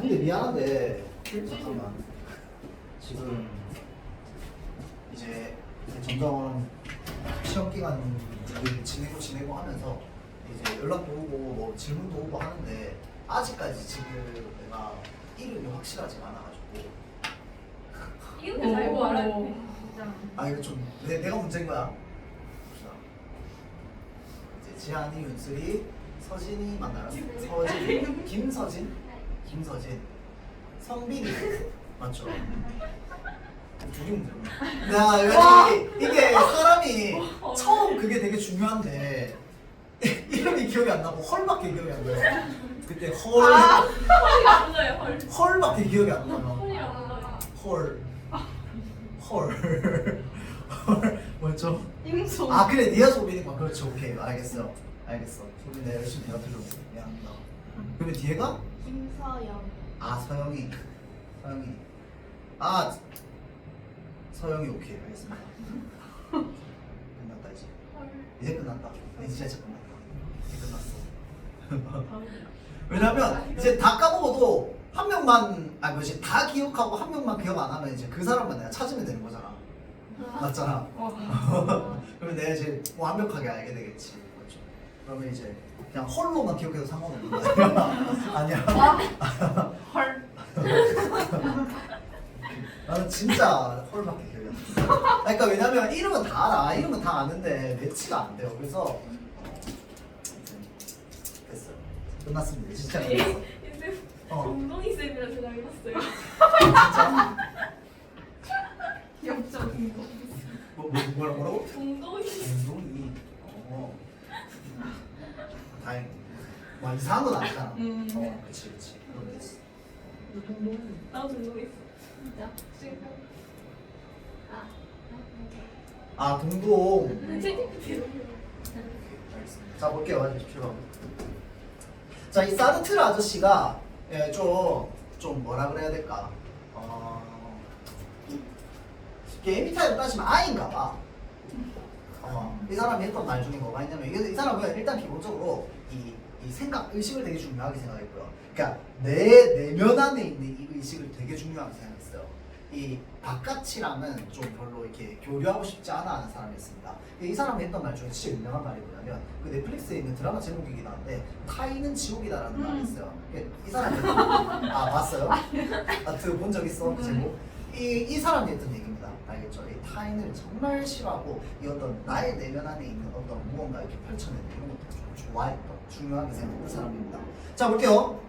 근데 미안한데 잠깐만 지금 이제 점점 시험 기간 지내고 하면서 이제 연락도 오고 뭐 질문도 오고 하는데 아직까지 지금 내가 이름이 확실하지가 않아가지고 이름을 잘 알고 알아야 돼. 진짜. 아 이거 좀 내가 문제인 거야. 이제 지한이, 윤슬이, 서진이 맞나요? 서진, 김서진, 성빈이 맞죠? 둘이 문제구나. 야 이게 사람이 처음 그게 되게 중요한데 이름이 기억이 안 나고 헐밖에 기억이 안 나요. 그때 헐이가 안 나요. 헐. 헐밖에 기억이 안 나요. 헐이랑 안 나요. 헐 뭐였죠? 임소. 아 그래 니가 소빈이구나. 그렇죠. 오케이 알겠어. 소빈 내가 열심히 대답해줬어. 미안합니다. 그러면 뒤에가? 김서영. 아 서영이 아 서영이 오케이 알겠습니다. 끝났다 이제. 이제 끝났다. 이제 진짜 끝났다. 왜냐면 이제 다 까먹어도 한 명만 뭐지 다 기억하고 한 명만 기억 안 하면 이제 그 사람만 내가 찾으면 되는 거잖아. 맞잖아. 그러면 내가 이제 완벽하게 알게 되겠지. 그렇죠. 그러면 이제 그냥 헐로만 기억해도 상관없는 거야. 아니야. 헐. 나는 진짜 헐밖에 기억이 안 나. 그러니까 왜냐면 이름은 다 알아. 이름은 다 아는데 매치가 안 돼요. 그래서 됐어요. 끝났습니다. 진짜 끝났어. 동동이 쌤이라 제가 알았어요. 진짜? 귀엽죠, 동동. 뭐라고? 동동이. 운동이. 다행. 뭐 이상한 건 아니잖아. 그렇지. 그럼 됐어. 나도 동동 있어. 진짜? 친구. 아 동동. 챗GPT. 알겠습니다. 자 볼게요. 와주십시오. 자 이 사르트르 아저씨가 예, 좀 뭐라 그래야 될까? 게임 타입 따지면 아인가 봐. 이 사람이 했던 말 중에 뭐가 있냐면 이 사람은 일단 기본적으로 이 생각, 의식을 되게 중요하게 생각했고요. 그러니까 내 내면 안에 있는 이 의식을 되게 중요하게 생각했어요. 이 바깥이랑은 좀 별로 이렇게 교류하고 싶지 않아 하는 사람이었습니다. 이 사람이 했던 말 중에 진짜 유명한 말이 뭐냐면 그 넷플릭스에 있는 드라마 제목이긴 한데 타인은 지옥이다라는 말이 있어요. 이 사람이 봤어요? 그거 본 적 있어? 그 제목? 이 사람이 했던 얘기입니다. 알겠죠? 이 타인을 정말 싫어하고 이 어떤 나의 내면 안에 있는 어떤 무언가 이렇게 펼쳐내는 이런 것들을 좀 좋아했던 중요하게 생각하는 사람입니다. 자 볼게요.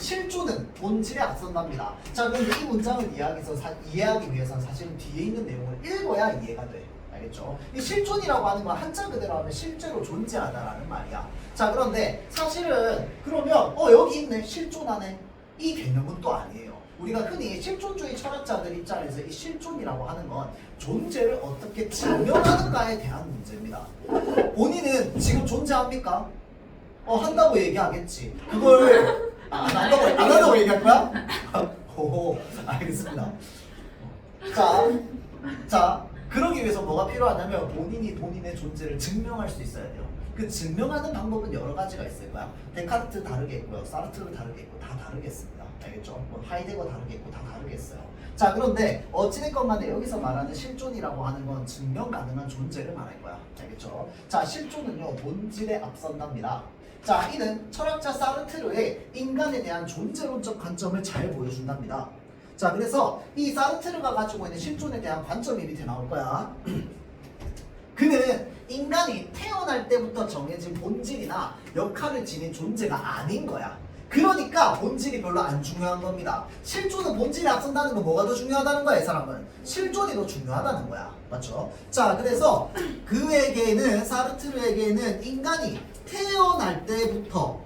실존은 본질에 앞선답니다. 자 그런데 이 문장을 이해하기 위해서는 사실은 뒤에 있는 내용을 읽어야 이해가 돼. 알겠죠? 이 실존이라고 하는 건 한자 그대로 하면 실제로 존재하다라는 말이야. 자 그런데 사실은 그러면 여기 있네 실존하네 이 개념은 또 아니에요. 우리가 흔히 실존주의 철학자들 입장에서 이 실존이라고 하는 건 존재를 어떻게 증명하는가에 대한 문제입니다. 본인은 지금 존재합니까? 한다고 얘기하겠지. 그걸 안 한다고 얘기할 거야? 오, 알겠습니다. 자, 그러기 위해서 뭐가 필요하냐면 본인이 본인의 존재를 증명할 수 있어야 돼요. 그 증명하는 방법은 여러 가지가 있을 거야. 데카르트 다르겠고요, 사르트르 다르겠고 다 다르겠습니다. 알겠죠? 뭐 하이데거 다르겠고 다 다르겠어요. 자, 그런데 어찌됐건 간에 여기서 말하는 실존이라고 하는 건 증명 가능한 존재를 말할 거야. 알겠죠? 자, 실존은요 본질에 앞선답니다. 자, 이는 철학자 사르트르의 인간에 대한 존재론적 관점을 잘 보여준답니다. 자, 그래서 이 사르트르가 가지고 있는 실존에 대한 관점이 밑에 나올 거야. 그는 인간이 태어날 때부터 정해진 본질이나 역할을 지닌 존재가 아닌 거야. 그러니까 본질이 별로 안 중요한 겁니다. 실존은 본질에 앞선다는 건 뭐가 더 중요하다는 거야, 이 사람은? 실존이 더 중요하다는 거야. 맞죠? 자, 그래서 그에게는, 사르트르에게는 인간이 태어날 때부터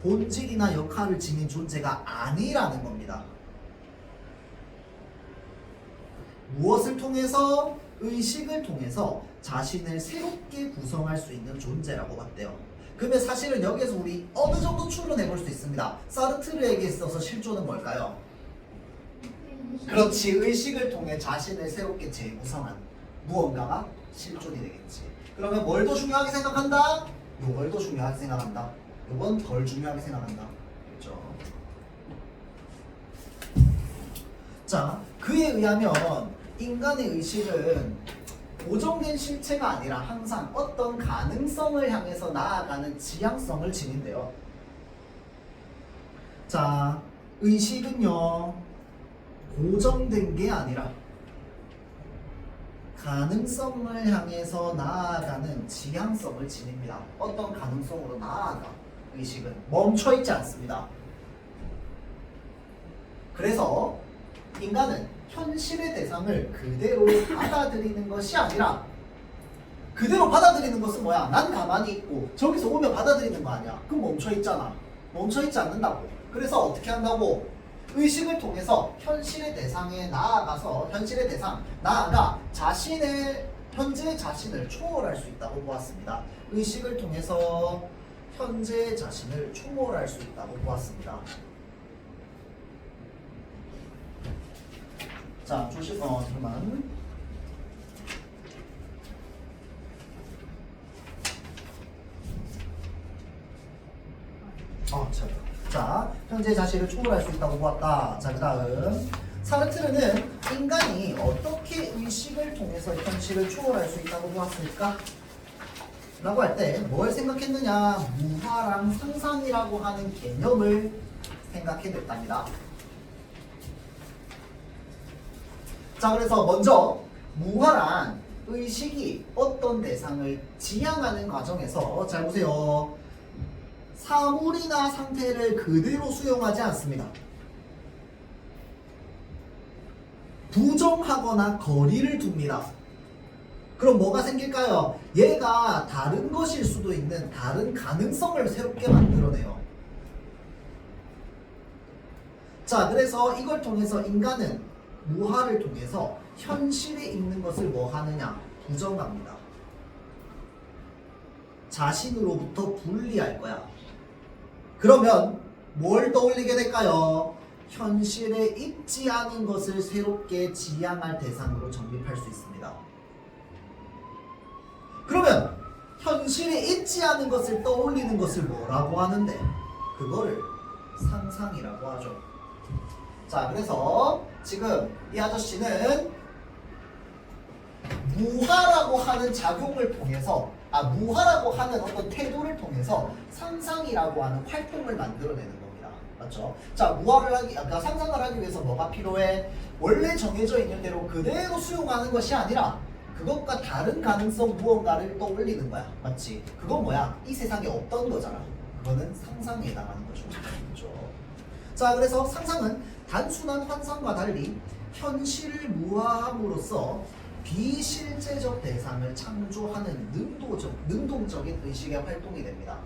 본질이나 역할을 지닌 존재가 아니라는 겁니다. 무엇을 통해서? 의식을 통해서 자신을 새롭게 구성할 수 있는 존재라고 봤대요. 그러면 사실은 여기에서 우리 어느 정도 추론해 볼 수 있습니다. 사르트르에게 있어서 실존은 뭘까요? 그렇지, 의식을 통해 자신을 새롭게 재구성한 무언가가 실존이 되겠지. 그러면 뭘 더 중요하게 생각한다? 요걸 더 중요하게 생각한다. 요건 덜 중요하게 생각한다. 그렇죠? 자, 그에 의하면 인간의 의식은 고정된 실체가 아니라 항상 어떤 가능성을 향해서 나아가는 지향성을 지닌대요. 자, 의식은요, 고정된 게 아니라 가능성을 향해서 나아가는 지향성을 지닙니다. 어떤 가능성으로 나아가 의식은 멈춰있지 않습니다. 그래서 인간은 현실의 대상을 그대로 받아들이는 것이 아니라, 그대로 받아들이는 것은 뭐야? 난 가만히 있고 저기서 오면 받아들이는 거 아니야. 그럼 멈춰있잖아. 멈춰있지 않는다고. 그래서 어떻게 한다고? 의식을 통해서 현실의 대상에 나아가서 현실의 대상, 나아가 자신의 현재의 자신을 초월할 수 있다고 보았습니다. 의식을 통해서 현재의 자신을 초월할 수 있다고 보았습니다. 자, 잠깐만. 자, 현재 자신을 초월할 수 있다고 보았다. 자, 그 다음. 사르트르는 인간이 어떻게 의식을 통해서 현실을 초월할 수 있다고 보았을까? 라고 할 때 뭘 생각했느냐? 무화랑 상상이라고 하는 개념을 생각해냈답니다. 자, 그래서 먼저 무화란 의식이 어떤 대상을 지향하는 과정에서, 잘 보세요. 사물이나 상태를 그대로 수용하지 않습니다. 부정하거나 거리를 둡니다. 그럼 뭐가 생길까요? 얘가 다른 것일 수도 있는 다른 가능성을 새롭게 만들어내요. 자, 그래서 이걸 통해서 인간은 무화를 통해서 현실에 있는 것을 뭐 하느냐? 부정합니다. 자신으로부터 분리할 거야. 그러면 뭘 떠올리게 될까요? 현실에 있지 않은 것을 새롭게 지향할 대상으로 정립할 수 있습니다. 그러면 현실에 있지 않은 것을 떠올리는 것을 뭐라고 하는데? 그거를 상상이라고 하죠. 자, 그래서 지금 이 아저씨는 무화라고 하는 작용을 통해서, 무화라고 하는 어떤 태도를 통해서 상상이라고 하는 활동을 만들어내는 겁니다. 맞죠? 자, 무화를 하기, 아까 상상을 하기 위해서 뭐가 필요해? 원래 정해져 있는 대로 그대로 수용하는 것이 아니라 그것과 다른 가능성 무언가를 떠올리는 거야. 맞지? 그건 뭐야? 이 세상에 없던 거잖아. 그거는 상상에 해당하는 거죠. 그렇죠? 자, 그래서 상상은 단순한 환상과 달리 현실을 무화함으로써 비실제적 대상을 창조하는 능동적인 의식의 활동이 됩니다.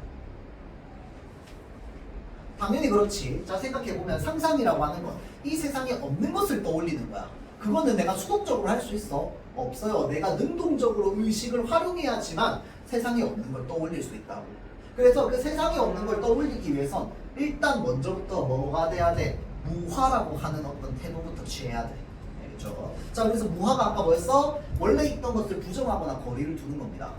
당연히 그렇지. 자, 생각해보면 상상이라고 하는 건 이 세상에 없는 것을 떠올리는 거야. 그거는 내가 수동적으로 할 수 있어? 없어요. 내가 능동적으로 의식을 활용해야지만 세상에 없는 걸 떠올릴 수 있다고. 그래서 그 세상에 없는 걸 떠올리기 위해선 일단 먼저부터 뭐가 돼야 돼? 무화라고 하는 어떤 태도부터 취해야 돼. 알겠죠? 자, 그래서 무화가 아까 뭐였어? 원래 있던 것을 부정하거나 거리를 두는 겁니다.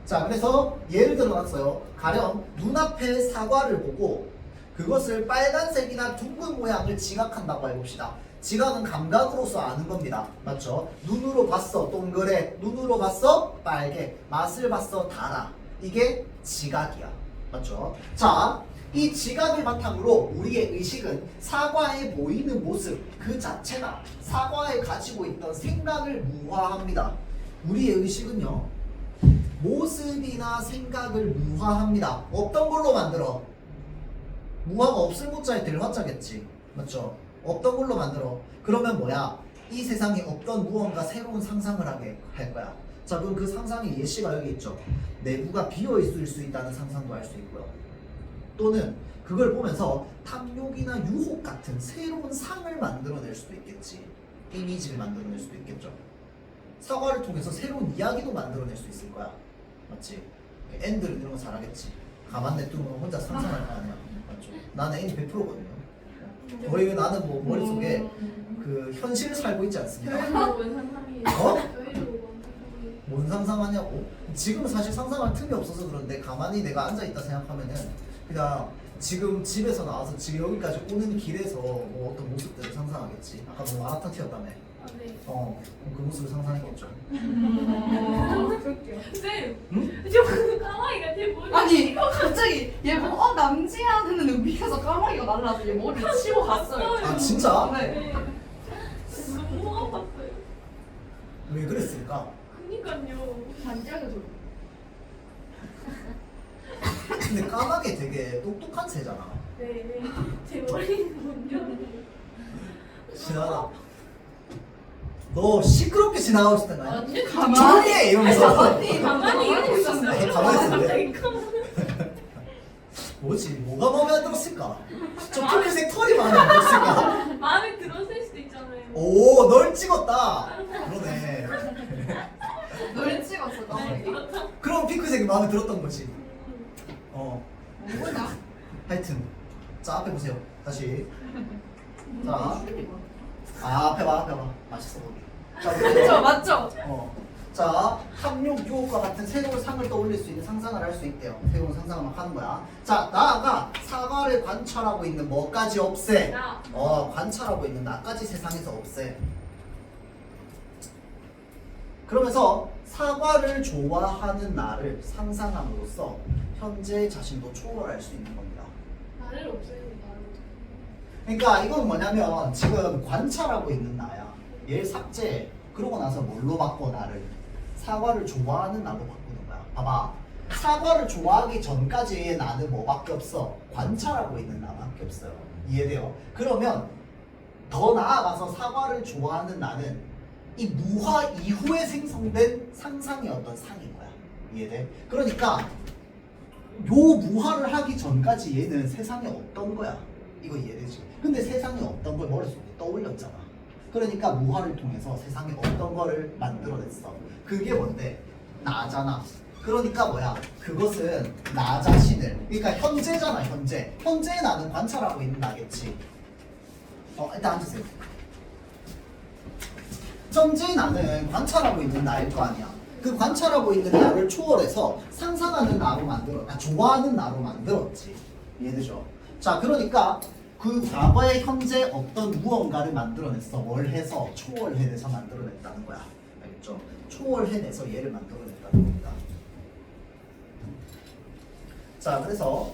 자, 그래서 예를 들어놨어요. 가령 눈앞에 사과를 보고 그것을 빨간색이나 둥근 모양을 지각한다고 해봅시다. 지각은 감각으로서 아는 겁니다. 맞죠? 눈으로 봤어, 동그래. 눈으로 봤어, 빨개. 맛을 봤어, 달아. 이게 지각이야. 맞죠? 자, 이 지각을 바탕으로 우리의 의식은 사과에 보이는 모습 그 자체가 사과에 가지고 있던 생각을 무화합니다. 우리의 의식은요, 모습이나 생각을 무화합니다. 어떤 걸로 만들어? 무화가 없을 무자에 될 화자겠지. 맞죠? 없던 걸로 만들어. 그러면 뭐야? 이 세상에 없던 무언가 새로운 상상을 하게 할 거야. 자, 그럼 그 상상의 예시가 여기 있죠. 내부가 비어있을 수 있다는 상상도 할 수 있고요. 또는 그걸 보면서 탐욕이나 유혹 같은 새로운 상을 만들어낼 수도 있겠지. 이미지를 만들어낼 수도 있겠죠. 사과를 통해서 새로운 이야기도 만들어낼 수 있을 거야. 맞지? 앤들은 이런 거 잘하겠지. 가만 냅두면 혼자 상상할 거 아니야. 맞죠? 나는 N이 100%거든요. 거의 나는 뭐 머릿속에 그 현실을 살고 있지 않습니까? 저희도 원 상상이에요. 어? 저희도 원 상상이에요. 뭔 상상하냐고? 지금은 사실 상상할 틈이 없어서 그런데 가만히 내가 앉아있다 생각하면은 그냥 지금 집에서 나와서 지금 여기까지 오는 길에서 뭐 어떤 모습들을 상상하겠지. 아까 뭐 마라탕 튀었다며. 아, 네. 그 모습을 상상했겠죠. 그럴게요. 쌤, 응? 저 까마귀가 제 머리. 아니 갑자기 얘 보고 남지야 했는데 위에서 까마귀가 날라서 얘 머리를 치고 갔어요. 아 진짜? 네. 네. 너무 아팠어요. 왜 그랬을까? 그니까요. 반짝여 줘. 근데 까마귀 되게 똑똑한 새잖아. 네. 제 머리는 먼저. 지나가. 너 시끄럽게 지나가고 있었던 거 아니야? 언니 조용히 해! 이러면서. 가만히 이러고 있었어요. 가만히 있었는데? 뭐지? 뭐가 마음에 안 들었을까? 저 핑크색 털이 마음에 안 들었을까? 마음에 들었을 수도 있잖아요. 오, 널 찍었다. 그러네. 널 찍었어 네, 까마귀. 그렇죠. 그럼 핑크색이 마음에 들었던 거지. 뭐냐? 하여튼. 자, 앞에 보세요. 다시. 자, 앞에 봐. 맛있어 보기. 자, 맞죠 맞죠. 자, 탐욕, 유혹과 같은 새로운 상을 떠올릴 수 있는 상상을 할 수 있대요. 새로운 상상을 막 하는 거야. 자, 나아가 사과를 관찰하고 있는 뭐까지 없애? 나. 관찰하고 있는 나까지 세상에서 없애. 그러면서 사과를 좋아하는 나를 상상함으로써 현재 자신도 초월할 수 있는 겁니다. 나를 없애는 나를. 그러니까 이건 뭐냐면 지금 관찰하고 있는 나야. 얘를 삭제. 그러고 나서 뭘로 바꿔 나를? 사과를 좋아하는 나로 바꾸는 거야. 봐봐. 사과를 좋아하기 전까지의 나는 뭐밖에 없어? 관찰하고 있는 나밖에 없어요. 이해돼요? 그러면 더 나아가서 사과를 좋아하는 나는 이 무화 이후에 생성된 상상의 어떤 상인 거야. 이해돼? 그러니까 요 무화를 하기 전까지 얘는 세상에 없던 거야. 이거 이해되지? 근데 세상에 없던 걸 머릿속에 떠올렸잖아. 그러니까 무화를 통해서 세상에 없던 거를 만들어냈어. 그게 뭔데? 나잖아. 그러니까 뭐야? 그것은 나 자신을, 그러니까 현재잖아. 현재의 나는 관찰하고 있는 나겠지. 일단 앉으세요. 현재의 나는 관찰하고 있는 나일 거 아니야. 그 관찰하고 있는 나를 초월해서 상상하는 나로 좋아하는 나로 만들었지. 이해되죠? 자, 그러니까 그 과거의 현재 어떤 무언가를 만들어냈어. 뭘 해서 초월해내서 만들어냈다는 거야. 알겠죠? 초월해내서 얘를 만들어냈다는 겁니다. 자, 그래서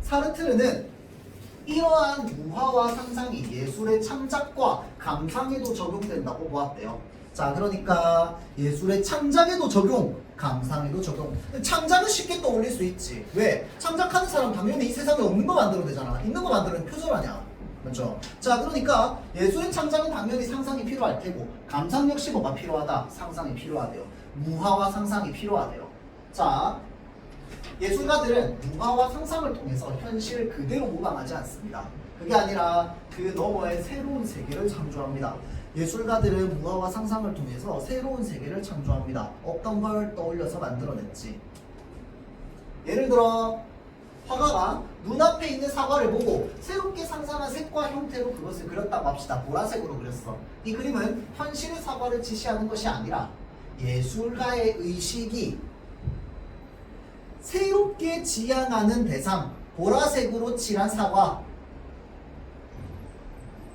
사르트르는 이러한 무화와 상상이 예술의 창작과 감상에도 적용된다고 보았대요. 자, 그러니까 예술의 창작에도 적용, 감상에도 적용. 창작은 쉽게 떠올릴 수 있지. 왜? 창작하는 사람 당연히 이 세상에 없는 거 만들어내잖아. 있는 거 만들면 표절하냐. 그렇죠? 자, 그러니까 예술의 창작은 당연히 상상이 필요할 테고, 감상 역시 뭐가 필요하다? 상상이 필요하대요. 무화와 상상이 필요하대요. 자, 예술가들은 무화와 상상을 통해서 현실을 그대로 모방하지 않습니다. 그게 아니라 그 너머의 새로운 세계를 창조합니다. 예술가들은 무화와 상상을 통해서 새로운 세계를 창조합니다. 없던 걸 떠올려서 만들어냈지. 예를 들어 화가가 눈앞에 있는 사과를 보고 새롭게 상상한 색과 형태로 그것을 그렸다고 합시다. 보라색으로 그렸어. 이 그림은 현실의 사과를 지시하는 것이 아니라 예술가의 의식이 새롭게 지향하는 대상, 보라색으로 칠한 사과로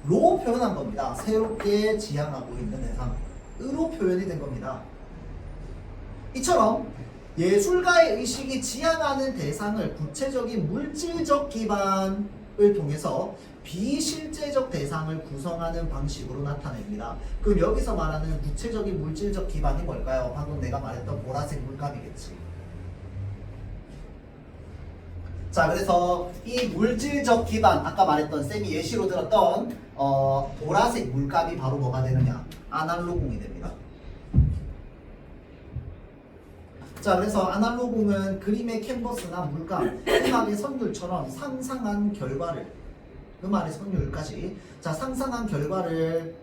표현한 겁니다. 새롭게 지향하고 있는 대상으로 표현이 된 겁니다. 이처럼 예술가의 의식이 지향하는 대상을 구체적인 물질적 기반을 통해서 비실제적 대상을 구성하는 방식으로 나타냅니다. 그럼 여기서 말하는 구체적인 물질적 기반이 뭘까요? 방금 내가 말했던 보라색 물감이겠지. 자, 그래서 이 물질적 기반, 아까 말했던 쌤이 예시로 들었던 보라색 물감이 바로 뭐가 되느냐? 아날로공이 됩니다. 자, 그래서 아날로공은 그림의 캔버스나 물감, 음악의 선율처럼 상상한 결과를, 음악의 선율까지, 자, 상상한 결과를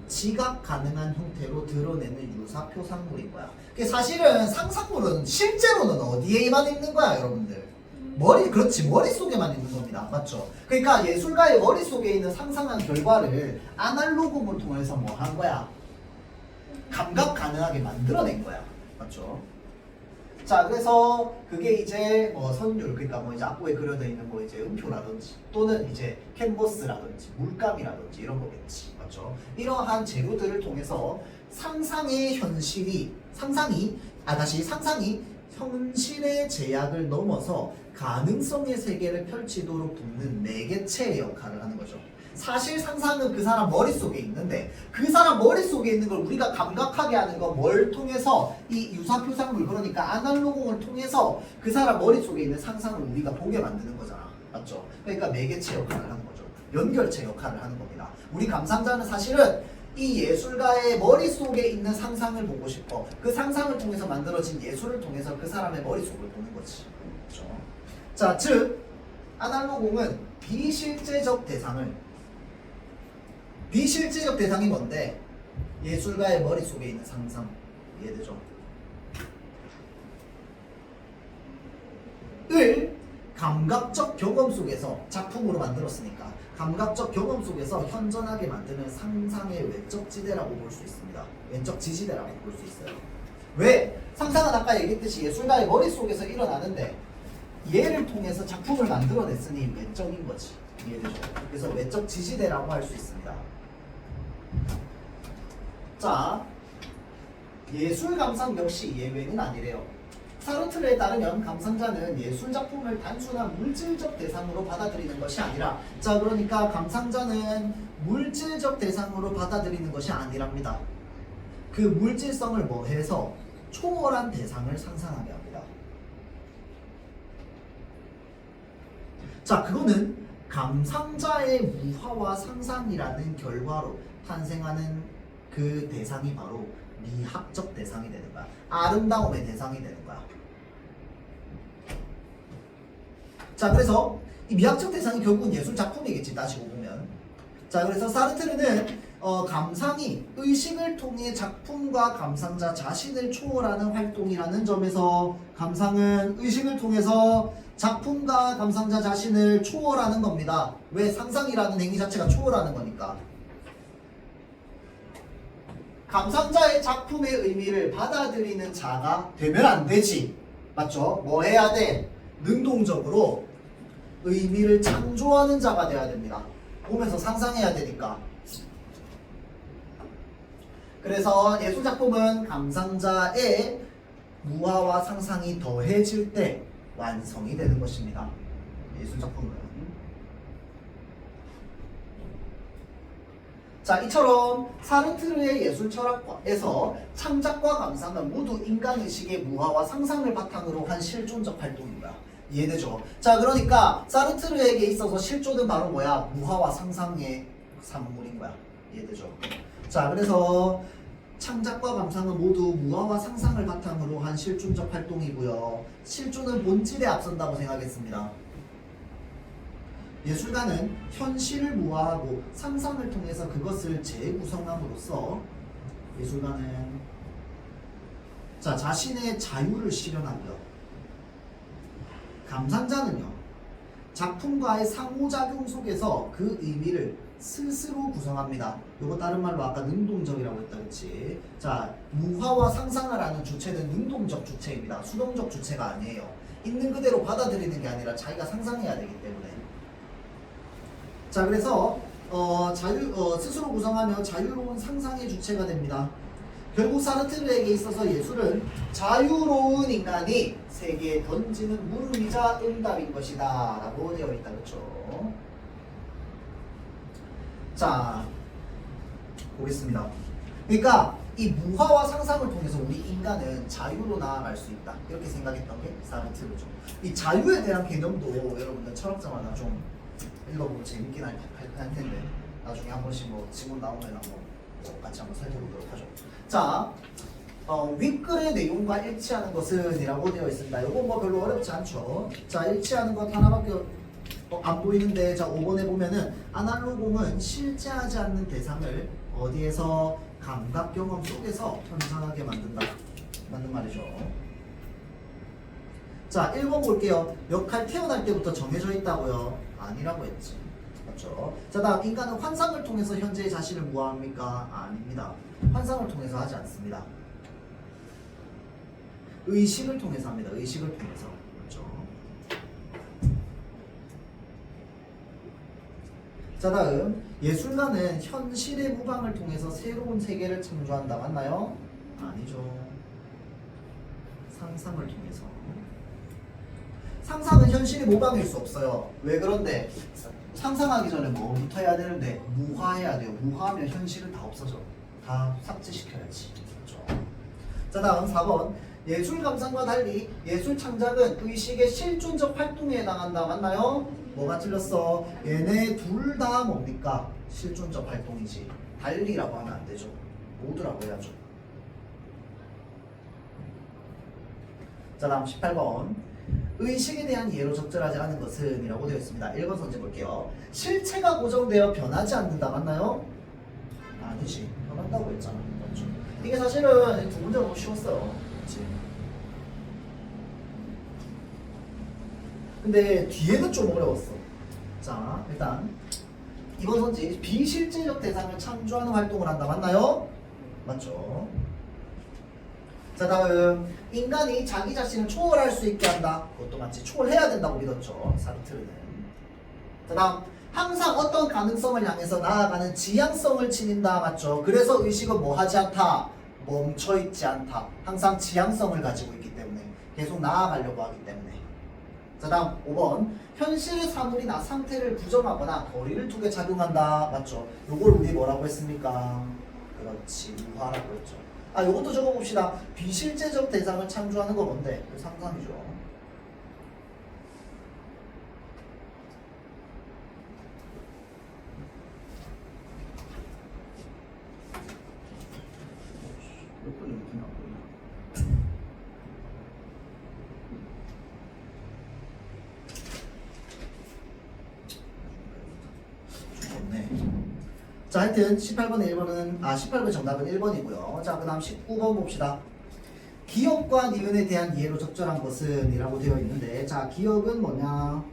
지각 가능한 형태로 드러내는 유사 표상물인 거야. 사실은 상상물은 실제로는 어디에만 있는 거야, 여러분들? 그렇지, 머릿속에만 있는 겁니다. 맞죠? 그러니까 예술가의 머릿속에 있는 상상한 결과를 아날로그를 통해서 뭐 한 거야? 감각 가능하게 만들어낸 거야. 맞죠? 자, 그래서 그게 이제 뭐 선율, 그러니까 뭐 이제 앞부에 그려져 있는 뭐 이제 음표라든지 또는 이제 캔버스라든지 물감이라든지 이런 거겠지. 맞죠? 이러한 재료들을 통해서 상상이 현실의 제약을 넘어서 가능성의 세계를 펼치도록 돕는 매개체의 역할을 하는 거죠. 사실 상상은 그 사람 머릿속에 있는데 그 사람 머릿속에 있는 걸 우리가 감각하게 하는 건 뭘 통해서 이 유사표상물 그러니까 아날로그를 통해서 그 사람 머릿속에 있는 상상을 우리가 보게 만드는 거잖아. 맞죠? 그러니까 매개체 역할을 하는 거죠. 연결체 역할을 하는 겁니다. 우리 감상자는 사실은 이 예술가의 머릿속에 있는 상상을 보고 싶어. 그 상상을 통해서 만들어진 예술을 통해서 그 사람의 머릿속을 보는 거지. 그렇죠? 자, 즉 아날로그는 비실제적 대상이 뭔데? 예술가의 머릿속에 있는 상상. 이해되죠? 을 감각적 경험 속에서 작품으로 만들었으니까 감각적 경험 속에서 현존하게 만드는 상상의 외적 지대라고 볼 수 있습니다. 외적 지지대라고 볼 수 있어요. 왜? 상상은 아까 얘기했듯이 예술가의 머릿속에서 일어나는데 얘를 통해서 작품을 만들어냈으니 외적인 거지. 이해되죠? 그래서 외적 지지대라고 할 수 있습니다. 자, 예술 감상 역시 예외는 아니래요. 사르트르에 따르면 감상자는 예술작품을 단순한 물질적 대상으로 받아들이는 것이 아니라, 자, 그러니까 감상자는 물질적 대상으로 받아들이는 것이 아니랍니다. 그 물질성을 뭐 해서 초월한 대상을 상상하게 합니다. 자, 그거는 감상자의 무화와 상상이라는 결과로 탄생하는 그 대상이 바로 미학적 대상이 되는 거야. 아름다움의 대상이 되는 거야. 자, 그래서 이 미학적 대상이 결국은 예술 작품이겠지, 따지고 보면. 자, 그래서 사르트르는 감상이 의식을 통해 작품과 감상자 자신을 초월하는 활동이라는 점에서 감상은 의식을 통해서 작품과 감상자 자신을 초월하는 겁니다. 왜? 상상이라는 행위 자체가 초월하는 거니까. 감상자의 작품의 의미를 받아들이는 자가 되면 안 되지. 맞죠? 뭐 해야 돼? 능동적으로 의미를 창조하는 자가 돼야 됩니다. 보면서 상상해야 되니까. 그래서 예술작품은 감상자의 무화와 상상이 더해질 때 완성이 되는 것입니다. 예술작품은. 자, 이처럼 사르트르의 예술 철학에서 창작과 감상은 모두 인간의식의 무화와 상상을 바탕으로 한 실존적 활동인 거야. 이해되죠? 자, 그러니까 사르트르에게 있어서 실존은 바로 뭐야? 무화와 상상의 산물인 거야. 이해되죠? 자, 그래서 창작과 감상은 모두 무화와 상상을 바탕으로 한 실존적 활동이고요. 실존은 본질에 앞선다고 생각했습니다. 예술가는 현실을 무화하고 상상을 통해서 그것을 재구성함으로써 예술가는 자신의 자유를 실현하고요. 감상자는요, 작품과의 상호작용 속에서 그 의미를 스스로 구성합니다. 이거 다른 말로 아까 능동적이라고 했다, 그치? 자, 무화와 상상을 하는 주체는 능동적 주체입니다. 수동적 주체가 아니에요. 있는 그대로 받아들이는 게 아니라 자기가 상상해야 되기 때문에. 자, 그래서 스스로 구성하며 자유로운 상상의 주체가 됩니다. 결국 사르트르에게 있어서 예술은 자유로운 인간이 세계에 던지는 물음이자 응답인 것이다 라고 되어 있다, 그렇죠? 자, 보겠습니다. 그러니까 이 무화와 상상을 통해서 우리 인간은 자유로 나아갈 수 있다, 이렇게 생각했던 게 사르트르죠. 이 자유에 대한 개념도 여러분들 철학자마다 좀 읽어보면 재밌긴 할 텐데 나중에 한 번씩 뭐 지문 나오면 한번 같이 한번 살펴보도록 하죠. 자, 윗글의 내용과 일치하는 것은 이라고 되어 있습니다. 이거 뭐 별로 어렵지 않죠. 자, 일치하는 것 하나밖에 안 보이는데, 자, 5번에 보면은 아날로그는 실제하지 않는 대상을 어디에서 감각 경험 속에서 현존하게 만든다, 맞는 말이죠. 자, 1번 볼게요. 역할 태어날 때부터 정해져 있다고요? 아니라고 했지. 맞죠? 자, 다음 인간은 환상을 통해서 현재의 자신을 무화합니까? 아닙니다. 환상을 통해서 하지 않습니다. 의식을 통해서 합니다. 의식을 통해서. 그렇죠? 자, 다음 예술가는 현실의 모방을 통해서 새로운 세계를 창조한다. 맞나요? 아니죠. 상상을 통해서. 상상은 현실의 모방일 수 없어요. 왜 그런데? 상상하기 전에 뭐부터 해야 되는데? 무화해야 돼요. 무화하면 현실은 다 없어져. 다 삭제시켜야지. 그렇죠? 자, 다음 4번. 예술 감상과 달리 예술 창작은 의식의 실존적 활동에 해당한다. 맞나요? 뭐가 틀렸어? 얘네 둘 다 뭡니까? 실존적 활동이지. 달리라고 하면 안 되죠. 모두라고 해야죠. 자, 다음 18번. 의식에 대한 이해로 적절하지 않은 것은 이라고 되어 있습니다. 1번 선지 볼게요. 실체가 고정되어 변하지 않는다. 맞나요? 아니지. 변한다고 했잖아. 맞죠? 이게 사실은 두 문제가 너무 쉬웠어요. 그치? 근데 뒤에는 좀 어려웠어. 자, 일단 이번 선지 비실제적 대상을 창조하는 활동을 한다. 맞나요? 맞죠? 자, 다음 인간이 자기 자신을 초월할 수 있게 한다. 그것도 맞지. 초월해야 된다고 믿었죠. 사르트르는. 자, 다음 항상 어떤 가능성을 향해서 나아가는 지향성을 지닌다. 맞죠? 그래서 의식은 뭐 하지 않다. 멈춰있지 않다. 항상 지향성을 가지고 있기 때문에 계속 나아가려고 하기 때문에. 자, 다음 5번 현실의 사물이나 상태를 부정하거나 거리를 두게 작용한다. 맞죠? 요걸 우리 뭐라고 했습니까? 그렇지. 무화라고 했죠. 아, 요것도 적어봅시다. 비실제적 대상을 창조하는 거 뭔데? 상상이죠. 몇 번이 이렇게 나오냐? 좋네. 자, 하여튼 18번에 1번은 18번 정답은 1번이고요. 자, 그 다음 19번 봅시다. 기억과 니은에 대한 이해로 적절한 것은 이라고 되어 있는데, 자, 기억은 뭐냐?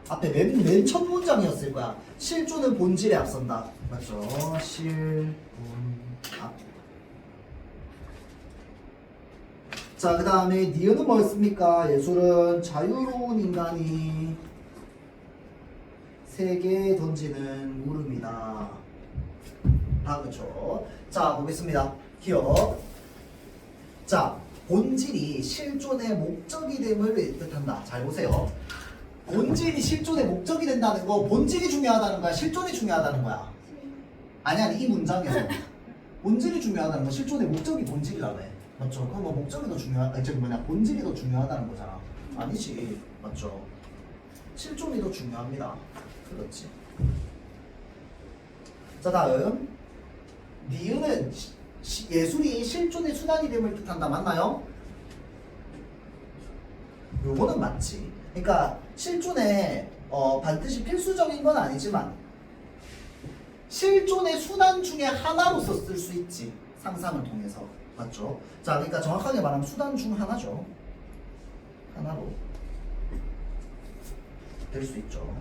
앞에 맨 첫 문장이었을 거야. 실존은 본질에 앞선다. 맞죠? 실본 앞. 자, 그 다음에 니은은 뭐였습니까? 예술은 자유로운 인간이 세계에 던지는 물음이다. 다 그쵸? 자, 보겠습니다. 기억. 자, 본질이 실존의 목적이 됨을 뜻한다. 잘 보세요. 본질이 실존의 목적이 된다는 거, 본질이 중요하다는 거야? 실존이 중요하다는 거야? 아니, 이 문장에서 본질이 중요하다는 거, 실존의 목적이 본질이라며. 맞죠? 그럼 뭐 목적이 더 중요하다, 저기 뭐냐, 본질이 더 중요하다는 거잖아. 아니지. 맞죠? 실존이 더 중요합니다. 그렇지. 자, 다음 니은은 예술이 실존의 수단이 됨을 뜻한다. 맞나요? 요거는 맞지. 그러니까 실존에 반드시 필수적인 건 아니지만 실존의 수단 중에 하나로서 쓸 수 있지. 상상을 통해서. 맞죠? 자, 그러니까 정확하게 말하면 수단 중 하나죠. 하나로 될 수 있죠.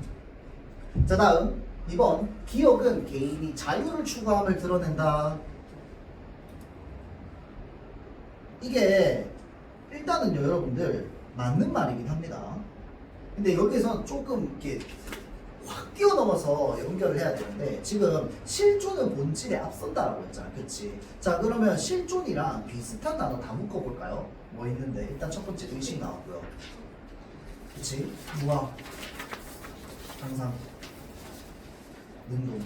자, 다음 2번 기억은 개인이 자유를 추구함을 드러낸다. 이게 일단은요, 여러분들 맞는 말이긴 합니다. 근데 여기서 조금 이렇게 확 뛰어넘어서 연결을 해야 되는데, 지금 실존은 본질에 앞선다라고 했잖아. 그치? 자, 그러면 실존이랑 비슷한 단어 다 묶어볼까요? 뭐 있는데, 일단 첫 번째 의식 나왔고요. 그치? 무화, 항상, 능동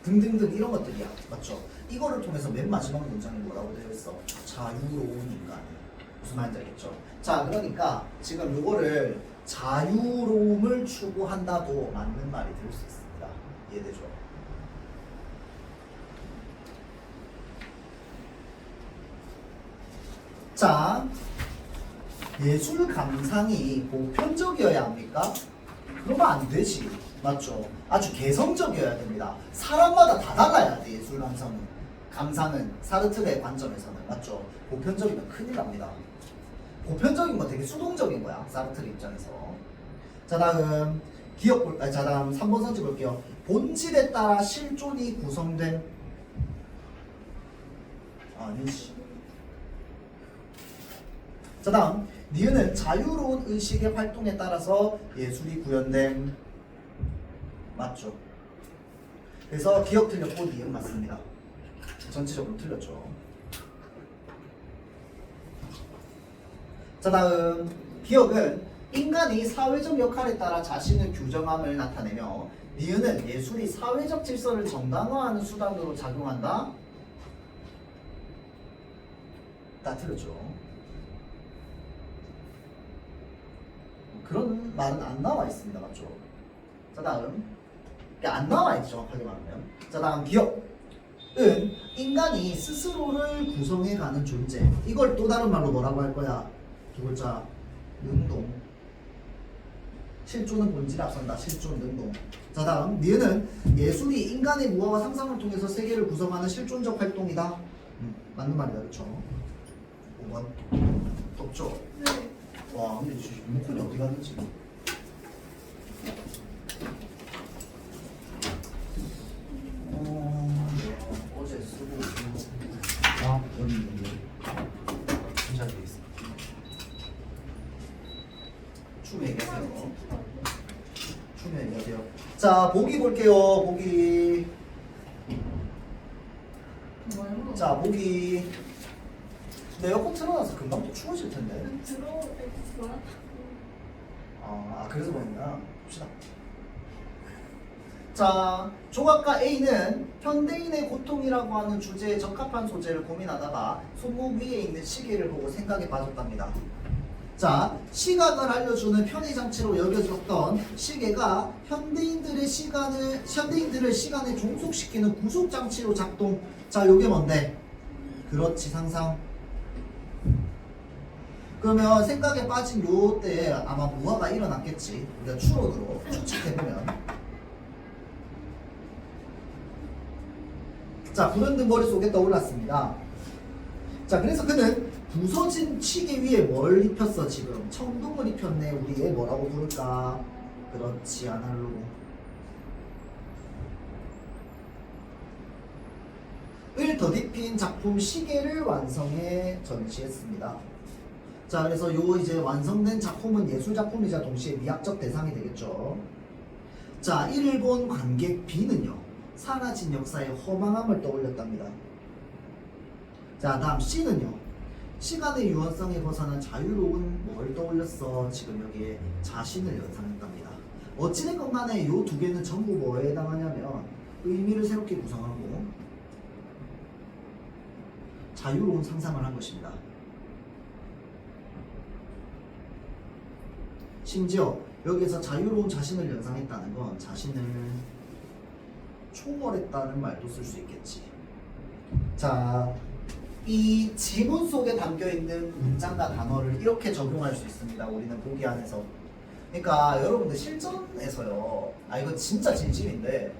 등등등 이런 것들이야. 맞죠? 이거를 통해서 맨 마지막 문장이 뭐라고 되어 있어? 자유로운 인간. 무슨 말인지 알겠죠? 자, 그러니까 지금 이거를 자유로움을 추구한다도 맞는 말이 될 수 있습니다. 이해되죠? 자, 예술 감상이 보편적이어야 합니까? 그러면 안 되지. 맞죠? 아주 개성적이어야 됩니다. 사람마다 다 달라야 돼. 예술 감상은 사르트르의 관점에서는. 맞죠? 보편적이면 큰일 납니다. 보편적인 건 되게 수동적인 거야. 사르트르 입장에서. 자, 다음 자, 다음 3번 선지 볼게요. 본질에 따라 실존이 구성된 아니지. 자 다음 니은은 자유로운 의식의 활동에 따라서 예술이 구현됨. 맞죠? 그래서 기억 틀렸고 니은 맞습니다. 전체적으로 틀렸죠. 자 다음 기억은 인간이 사회적 역할에 따라 자신의 규정함을 나타내며 니은은 예술이 사회적 질서를 정당화하는 수단으로 작용한다. 다 틀렸죠. 그런 말은 안 나와 있습니다. 맞죠? 자 다음 안 나와 있죠. 정확하게 말하면. 자 다음 기억은 인간이 스스로를 구성해가는 존재. 이걸 또 다른 말로 뭐라고 할 거야? 두 글자 능동. 실존은 본질에 앞선다. 실존 능동. 자 다음 니은은 예술이 인간의 무화와 상상을 통해서 세계를 구성하는 실존적 활동이다. 맞는 말이다. 그렇죠? 5번 덥죠? 네. 와 근데 리모컨이 어디 갔는지. 어제 쓰고 여기 있는데 괜찮게 돼 있어. 춤 얘기하세요. 춤 얘기하세요. 자 보기 볼게요. 보기. 뭐요? 자 보기. 근데 에어컨 틀어놔서 금방 또 추워질 텐데. 들어올 때 뭐야? 그래서 그런가? 봅시다. 자, 조각가 A는 현대인의 고통이라고 하는 주제에 적합한 소재를 고민하다가 손목 위에 있는 시계를 보고 생각에 빠졌답니다. 자, 시각을 알려주는 편의장치로 여겨졌던 시계가 현대인들의 시간을 종속시키는 구속장치로 작동. 자, 요게 뭔데? 그렇지, 상상. 그러면 생각에 빠진 요때 아마 무화가 일어났겠지. 우리가 추론으로 추측해보면. 자, 불현듯 머릿속에 떠올랐습니다. 자, 그래서 그는 부서진 시계 위에 뭘 입혔어, 지금? 청동을 입혔네. 우리 얘 뭐라고 부를까? 그렇지, 아날로그. 을 더딥힌 작품 시계를 완성해 전시했습니다. 자, 그래서 요 이제 완성된 작품은 예술 작품이자 동시에 미학적 대상이 되겠죠. 자, 이를 본 관객 B는요, 사라진 역사의 허망함을 떠올렸답니다. 자, 다음 C는요, 시간의 유연성에 벗어난 자유로운 뭘 떠올렸어? 지금 여기에 자신을 연상했답니다. 어찌됐건 간에 요 두 개는 전부 뭐에 해당하냐면 의미를 새롭게 구성하고 자유로운 상상을 한 것입니다. 심지어 여기에서 자유로운 자신을 연상했다는 건 자신을 초월했다는 말도 쓸 수 있겠지. 자, 이 지문 속에 담겨있는 문장과 단어를 이렇게 적용할 수 있습니다. 우리는 보기 안에서. 그러니까 여러분들 실전에서요, 이거 진짜 진심인데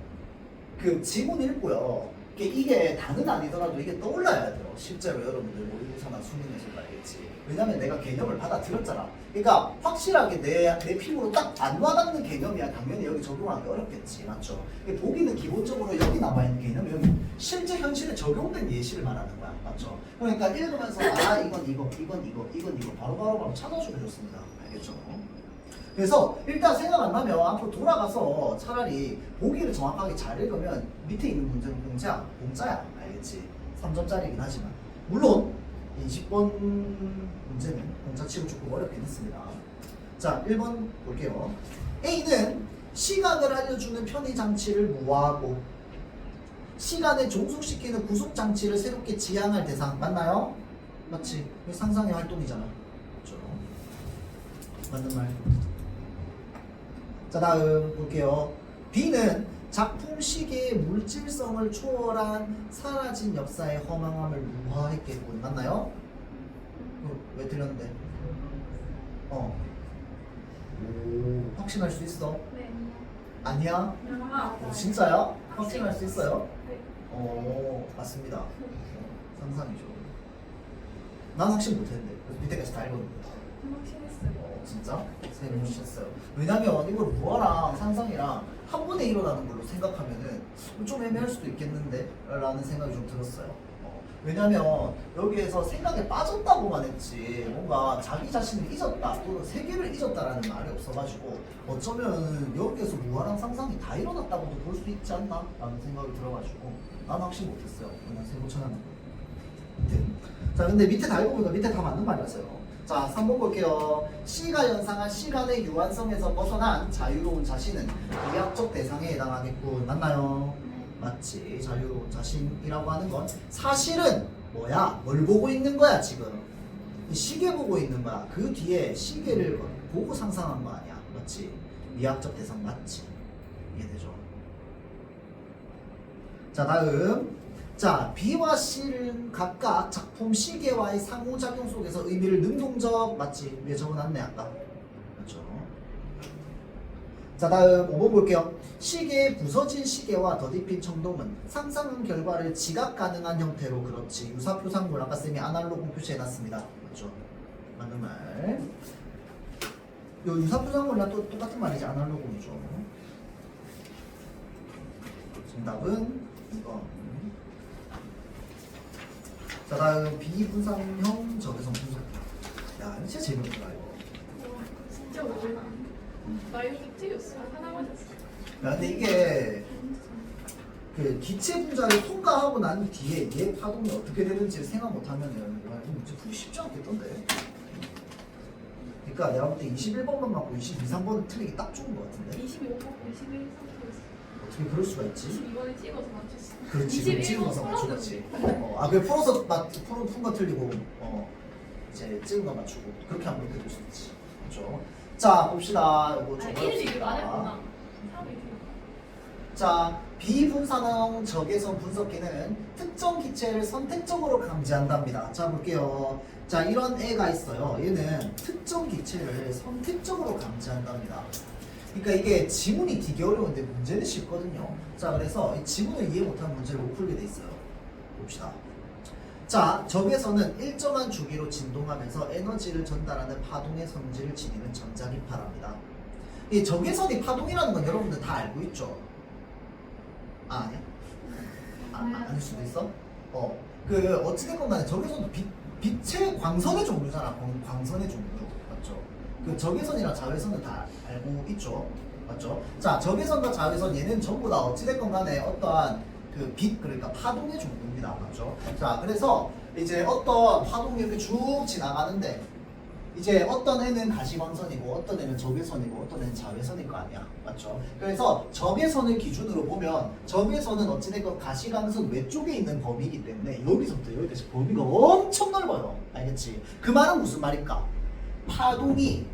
그 지문 읽고요, 이게 다는 아니더라도 이게 떠올라야 돼요. 실제로 여러분들 모의고사나 수능에서도 알겠지. 왜냐면 내가 개념을 받아들였잖아. 그러니까 확실하게 내 피부로 딱 안 와닿는 개념이야. 당연히 여기 적용하기 어렵겠지. 맞죠? 보기는 기본적으로 여기 남아있는 개념이 여기 실제 현실에 적용된 예시를 말하는 거야. 맞죠? 그러니까 읽으면서 이건 이거 바로 찾아주고 좋습니다. 알겠죠? 그래서 일단 생각 안 나면 앞으로 돌아가서 차라리 보기를 정확하게 잘 읽으면 밑에 있는 문제는 공짜야. 알겠지? 3점짜리긴 하지만 물론 20번 문제는 공짜 치고 조금 어렵긴 했습니다. 자, 1번 볼게요. A는 시각을 알려주는 편의장치를 무화하고 시간을 종속시키는 구속장치를 새롭게 지향할 대상. 맞나요? 맞지? 이거 상상의 활동이잖아. 그렇죠? 맞는 말. 자, 다음 볼게요. B는 작품 시계의 물질성을 초월한 사라진 역사의 허망함을 무화했겠군. 맞나요? 왜 틀렸는데? 확신할 수 있어? 네. 아니야? 아, 진짜야? 확신할 수 있어요? 네. 맞습니다. 상상이죠. 난 확신 못했는데. 그래서 밑에까지 다 읽었는데. 확신했어요. 진짜? 세금 주셨어요. 왜냐면 이걸 무화랑 상상이랑 한 번에 일어나는 걸로 생각하면은 좀 애매할 수도 있겠는데? 라는 생각이 좀 들었어요. 왜냐면 여기에서 생각에 빠졌다고만 했지 뭔가 자기 자신을 잊었다 또는 세계를 잊었다라는 말이 없어가지고 어쩌면 여기에서 무한한 상상이 다 일어났다고도 볼 수 있지 않나? 라는 생각이 들어가지고 나는 확실히 못했어요. 그냥 세고 쳐놨는 거. 자 근데 밑에 다 읽어보니까 밑에 다 맞는 말이었어요. 자 3번 볼게요. C가 연상한 시간의 유한성에서 벗어난 자유로운 자신은 비약적 대상에 해당하겠군. 맞나요? 맞지. 자유로운 자신이라고 하는 건 사실은 뭐야? 뭘 보고 있는 거야 지금? 이 시계 보고 있는 거야. 그 뒤에 시계를 보고 상상한 거 아니야. 맞지? 미학적 대상 맞지? 이해되죠? 자 다음 자 B와 C는 각각 작품 시계와의 상호작용 속에서 의미를 능동적 맞지? 위에 적어놨네 아까. 그렇죠? 자 다음 5번 볼게요. 시계의 부서진 시계와 더딥힌 청동은 상상한 결과를 지각 가능한 형태로 그렇지 유사표상물 아까 쌤이 아날로그 표시해놨습니다. 그렇죠? 맞는 말. 요 유사표상물이랑 또 똑같은 말이지 아날로그죠. 정답은 2번. 자 다음 비분산형 적외선 분석. 야 이거 진짜 재밌다 이거. 와, 진짜 어려워. 나 이거 틀렸어. 하나만 했어. 야 근데 이게 그 기체 분자를 통과하고 난 뒤에 얘 파동이 어떻게 되는지 생각 못하면은 와 이거 문제 풀기 쉽지 않겠던데. 그러니까 내가 볼 때 21번만 맞고 22, 3번은 틀리기 딱 좋은 것 같은데. 25번, 21, 30번. 어떻게 그럴 수가 있지? 22번에 찍어서 맞췄어. 그렇지. 21번 찍어서 풀어서 맞추겠지. 아그 풀어서 푼 거 틀리고 이제 찍은 거 맞추고 그렇게 하면 이렇게 될 수 있지. 그렇죠? 자 봅시다. 이거 아, 좀 1을 이거 안 어렵습니다. 했구나. 3이 자, 비분산형 적외선 분석기는 특정 기체를 선택적으로 감지한답니다. 자, 볼게요. 자, 이런 애가 있어요. 얘는 특정 기체를 선택적으로 감지한답니다. 그러니까 이게 지문이 되게 어려운데 문제는 쉽거든요. 자, 그래서 이 지문을 이해 못하는 문제를 못 풀게 돼 있어요. 봅시다. 자, 적외선은 일정한 주기로 진동하면서 에너지를 전달하는 파동의 성질을 지니는 전자기파랍니다. 이 적외선이 파동이라는 건 여러분들 다 알고 있죠? 아, 아니야? 아닐 수도 있어? 그 어찌됐건 간에 적외선도 빛의 광선의 종류잖아. 광선의 종류. 맞죠? 그 적외선이랑 자외선은 다 알고 있죠? 맞죠? 자, 적외선과 자외선 얘는 전부 다 어찌됐건 간에 어떠한 그 빛, 그러니까 파동의 종류입니다. 맞죠? 자, 그래서 이제 어떤 파동이 이렇게 쭉 지나가는데 이제 어떤 애는 가시광선이고 어떤 애는 적외선이고 어떤 애는 자외선일 거 아니야. 맞죠? 그래서 적외선을 기준으로 보면 적외선은 어찌됐건 가시광선 외쪽에 있는 범위이기 때문에 여기서부터 여기까지 범위가 엄청 넓어요. 알겠지? 그 말은 무슨 말일까? 파동이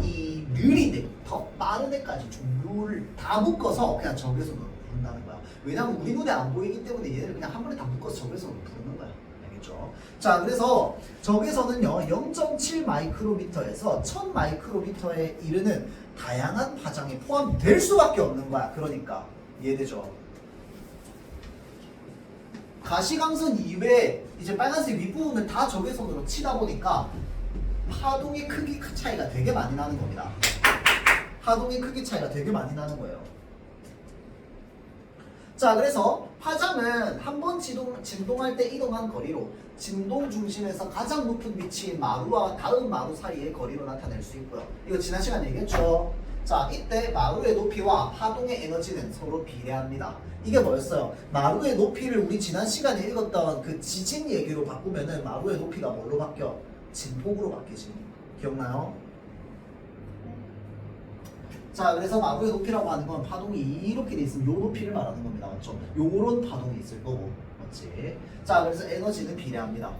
이 느린 애부터 빠른 애까지 종류를 다 묶어서 그냥 적외선으로 부른다는 거야. 왜냐면 우리 눈에 안 보이기 때문에 얘를 그냥 한 번에 다 묶어서 적외선으로 부르는 거야. 알겠죠? 자, 그래서 적외선은요 0.7 마이크로미터에서 1000 마이크로미터에 이르는 다양한 파장이 포함될 수밖에 없는 거야. 그러니까 이해되죠? 가시광선 이외에 이제 빨간색 윗부분을 다 적외선으로 치다 보니까 파동의 크기 차이가 되게 많이 나는 겁니다. 파동의 크기 차이가 되게 많이 나는 거예요. 자, 그래서 파장은 한 번 진동할 때 이동한 거리로 진동 중심에서 가장 높은 위치인 마루와 다음 마루 사이의 거리로 나타낼 수 있고요. 이거 지난 시간 얘기했죠? 자, 이때 마루의 높이와 파동의 에너지는 서로 비례합니다. 이게 뭐였어요? 마루의 높이를 우리 지난 시간에 읽었던 그 지진 얘기로 바꾸면은 마루의 높이가 뭘로 바뀌어? 진폭으로 바뀌지. 기억나요? 자, 그래서 마루의 높이라고 하는 건 파동이 이렇게 돼 있으면 요 높이를 말하는 겁니다. 맞죠? 요런 파동이 있을 거고. 맞지? 자, 그래서 에너지는 비례합니다.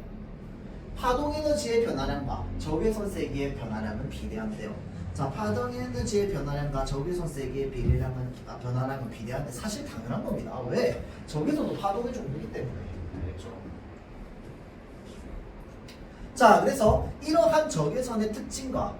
파동 에너지의 변화량과 적외선 세기의 변화량은 비례한대요. 자, 파동 에너지의 변화량과 적외선 세기의 변화량은 비례한데 사실 당연한 겁니다. 왜? 적외선도 파동의 종류이기 때문에. 알겠죠? 자, 그래서 이러한 적외선의 특징과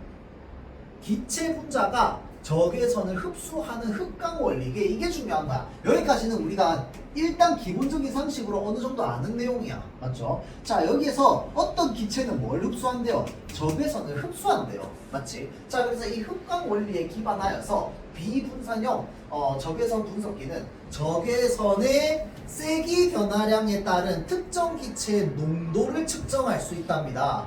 기체 분자가 적외선을 흡수하는 흡강 원리 이게 중요한 거야. 여기까지는 우리가 일단 기본적인 상식으로 어느 정도 아는 내용이야. 맞죠? 자, 여기에서 어떤 기체는 뭘 흡수한대요? 적외선을 흡수한대요. 맞지? 자, 그래서 이 흡강 원리에 기반하여서 비분산형 적외선 분석기는 적외선의 세기 변화량에 따른 특정 기체의 농도를 측정할 수 있답니다.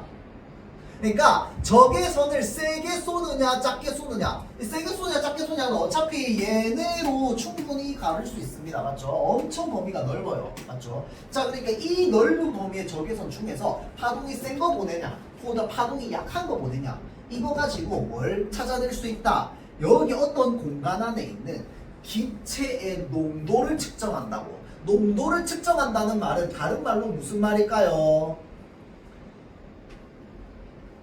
그러니까 적외선을 세게 쏘느냐 작게 쏘느냐, 세게 쏘느냐 작게 쏘느냐는 어차피 얘네로 충분히 가를 수 있습니다. 맞죠? 엄청 범위가 넓어요. 맞죠? 자, 그러니까 이 넓은 범위의 적외선 중에서 파동이 센 거 보내냐 보다 파동이 약한 거 보내냐, 이거 가지고 뭘 찾아낼 수 있다. 여기 어떤 공간 안에 있는 기체의 농도를 측정한다고. 농도를 측정한다는 말은 다른 말로 무슨 말일까요?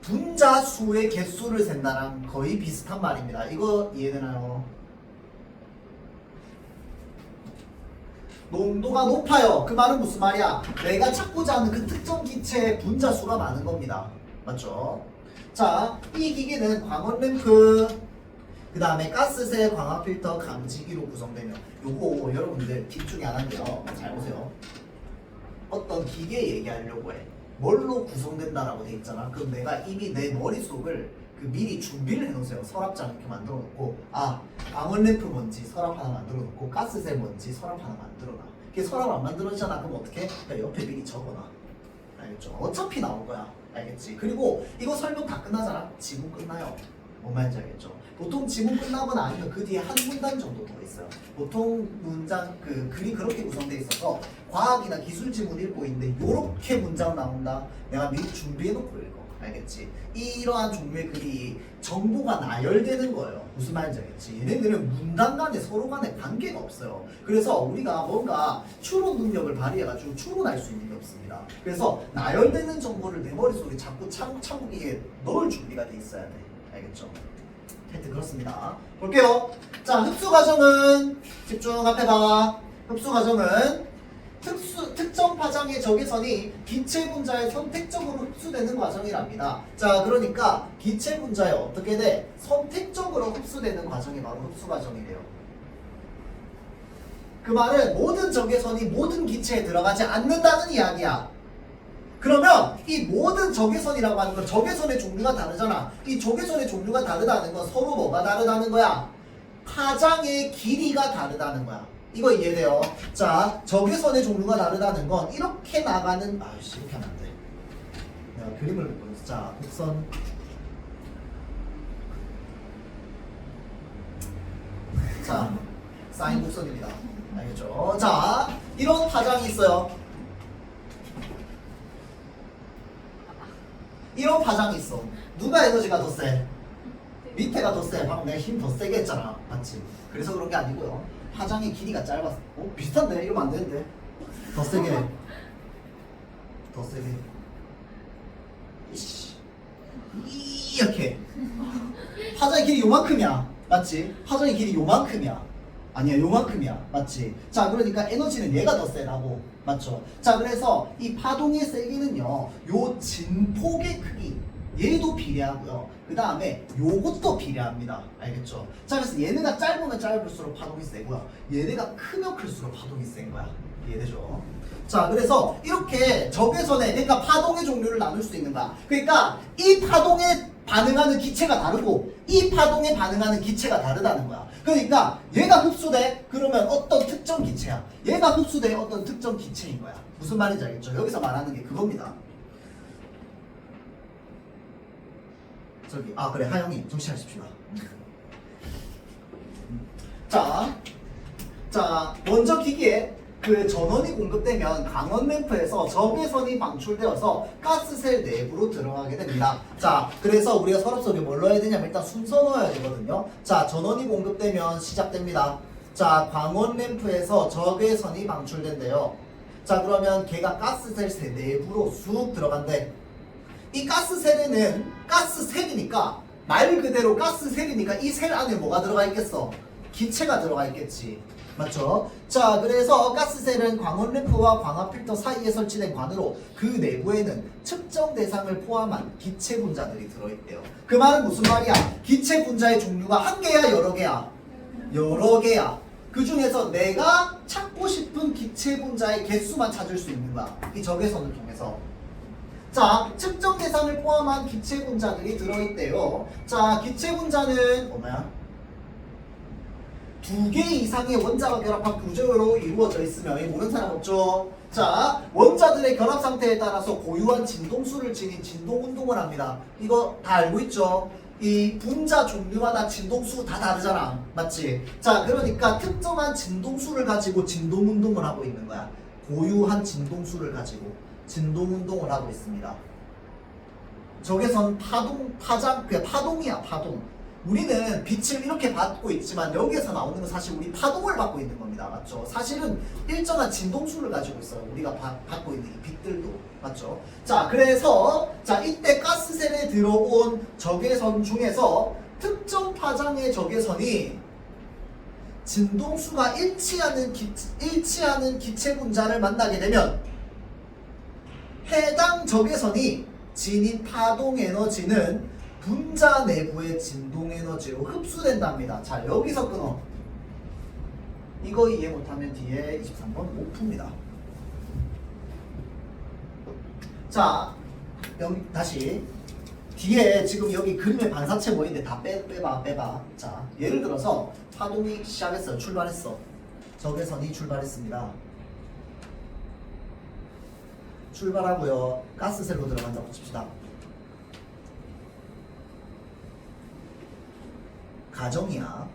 분자 수의 개수를 센다랑 거의 비슷한 말입니다. 이거 이해되나요? 농도가 높아요. 그 말은 무슨 말이야? 내가 찾고자 하는 그 특정 기체의 분자 수가 많은 겁니다. 맞죠? 자, 이 기기는 광원 램프, 그 다음에 가스세 광학 필터 감지기로 구성되며, 요거 여러분들 팁 중에 하나인데요. 잘 보세요. 어떤 기계 얘기하려고 해. 뭘로 구성된다라고 돼 있잖아. 그럼 내가 이미 내 머릿속을 미리 준비를 해놓으세요. 서랍장 이렇게 만들어 놓고, 광원 램프 뭔지 서랍 하나 만들어 놓고, 가스셀 뭔지 서랍 하나 만들어 놔. 이게 서랍 안 만들어지잖아. 그럼 어떻게? 그러니까 옆에 미리 적어놔. 알겠죠? 어차피 나올 거야. 알겠지? 그리고 이거 설명 다 끝나잖아. 지문 끝나요. 뭔 말인지 알겠죠? 보통 지문 끝나거나 아니면 그 뒤에 한 문단 정도 더 있어요. 보통 문장 글이 그렇게 구성돼 있어서 과학이나 기술 지문 읽고 있는데 요렇게 문장 나온다. 내가 미리 준비해 놓고 읽어. 알겠지? 이러한 종류의 글이 정보가 나열되는 거예요. 무슨 말인지 알겠지? 얘네들은 문단 간에 서로 간에 관계가 없어요. 그래서 우리가 뭔가 추론 능력을 발휘해가지고 추론할 수 있는 게 없습니다. 그래서 나열되는 정보를 내 머릿속에 자꾸 참고기에 넣을 준비가 돼 있어야 돼. 알겠죠? 하여튼 그렇습니다. 볼게요. 자, 흡수 과정은 집중 앞에 봐. 흡수 과정은 특정 파장의 적외선이 기체 분자에 선택적으로 흡수되는 과정이랍니다. 자, 그러니까 기체 분자에 어떻게 돼? 선택적으로 흡수되는 과정이 바로 흡수 과정이래요. 그 말은 모든 적외선이 모든 기체에 들어가지 않는다는 이야기야. 그러면 이 모든 적외선이라고 하는 건 적외선의 종류가 다르잖아. 이 적외선의 종류가 다르다는 건 서로 뭐가 다르다는 거야? 파장의 길이가 다르다는 거야. 이거 이해돼요? 자, 적외선의 종류가 다르다는 건 이렇게 나가는, 이렇게 하면 안 돼. 내가 그림을 못 그렸어. 자, 곡선. 자, 사인 곡선입니다. 알겠죠? 자, 이런 파장이 있어요. 이런 파장이 있어. 누가 에너지가 더 세? 밑에가 더 세. 방금 내가 힘 더 세게 했잖아. 맞지? 그래서 그런 게 아니고요. 파장의 길이가 짧았어. 비슷한데? 이러면 안 되는데. 더 세게. 더 세게. 이렇게. 파장의 길이 요만큼이야. 맞지? 파장의 길이 요만큼이야. 아니야, 요만큼이야. 맞지? 자, 그러니까 에너지는 얘가 더 세라고. 맞죠? 자, 그래서 이 파동의 세기는요, 요 진폭의 크기, 얘도 비례하고요. 그 다음에 요것도 비례합니다. 알겠죠? 자, 그래서 얘네가 짧으면 짧을수록 파동이 세고요. 얘네가 크면 클수록 파동이 센 거야. 이해되죠? 자, 그래서 이렇게 적외선에, 그러니까 파동의 종류를 나눌 수 있는 거야. 그러니까 이 파동에 반응하는 기체가 다르고 이 파동에 반응하는 기체가 다르다는 거야. 그러니까 얘가 흡수돼? 그러면 어떤 특정 기체야. 얘가 흡수돼? 어떤 특정 기체인 거야. 무슨 말인지 알겠죠? 여기서 말하는 게 그겁니다. 저기, 그래, 하영이 정신 차리십시오. 자, 먼저 기기에 그 전원이 공급되면 강원 램프에서 적외선이 방출되어서 가스셀 내부로 들어가게 됩니다. 자, 그래서 우리가 서랍 속에 뭘 넣어야 되냐면 일단 순서 넣어야 되거든요. 자, 전원이 공급되면 시작됩니다. 자, 광원 램프에서 적외선이 방출된대요. 자, 그러면 걔가 가스셀 내부로 쑥 들어간대. 이 가스셀에는 가스셀이니까 말 그대로 가스셀이니까 이 셀 안에 뭐가 들어가 있겠어? 기체가 들어가 있겠지. 맞죠? 자, 그래서 가스셀은 광원 램프와 광학 필터 사이에 설치된 관으로 그 내부에는 측정 대상을 포함한 기체 분자들이 들어있대요. 그 말은 무슨 말이야? 기체 분자의 종류가 한 개야, 여러 개야? 여러 개야. 그 중에서 내가 찾고 싶은 기체 분자의 개수만 찾을 수 있는 거야. 이 적외선을 통해서. 자, 측정 대상을 포함한 기체 분자들이 들어있대요. 자, 기체 분자는 뭐야? 두 개 이상의 원자가 결합한 구조로 이루어져 있으며 이 모르는 사람 없죠? 자, 원자들의 결합 상태에 따라서 고유한 진동수를 지닌 진동운동을 합니다. 이거 다 알고 있죠? 이 분자 종류마다 진동수 다 다르잖아. 맞지? 자, 그러니까 특정한 진동수를 가지고 진동운동을 하고 있는 거야. 고유한 진동수를 가지고 진동운동을 하고 있습니다. 적외선 파장, 그냥 파동이야, 파동. 우리는 빛을 이렇게 받고 있지만 여기에서 나오는 건 사실 우리 파동을 받고 있는 겁니다. 맞죠? 사실은 일정한 진동수를 가지고 있어요. 우리가 받고 있는 이 빛들도. 맞죠? 자, 그래서 자, 이때 가스셀에 들어온 적외선 중에서 특정 파장의 적외선이 진동수가 일치하는 기체 분자를 만나게 되면 해당 적외선이 지닌 파동 에너지는 분자 내부의 진동 에너지로 흡수된답니다. 자, 여기서 끊어. 이거 이해 못하면 뒤에 23번 못 풉니다. 자, 여기 다시 뒤에 지금 여기 그림의 반사체 모인데 다 빼봐. 자, 예를 들어서 파동이 시작했어요. 출발했어. 적외선이 출발했습니다. 출발하고요. 가스셀로 들어간다고 칩시다. 가정이야.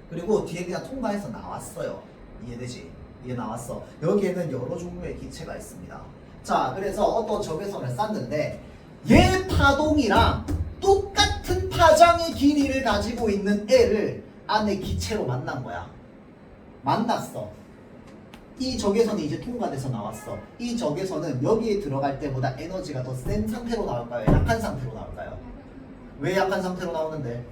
그리고 뒤에 그냥 통과해서 나왔어요. 이해되지? 이해 나왔어. 여기에는 여러 종류의 기체가 있습니다. 자, 그래서 어떤 적외선을 쐈는데 얘 파동이랑 똑같은 파장의 길이를 가지고 있는 애를 안에 기체로 만난 거야. 만났어. 이 적외선이 이제 통과돼서 나왔어. 이 적외선은 여기에 들어갈 때보다 에너지가 더 센 상태로 나올까요? 약한 상태로 나올까요? 왜 약한 상태로 나오는데?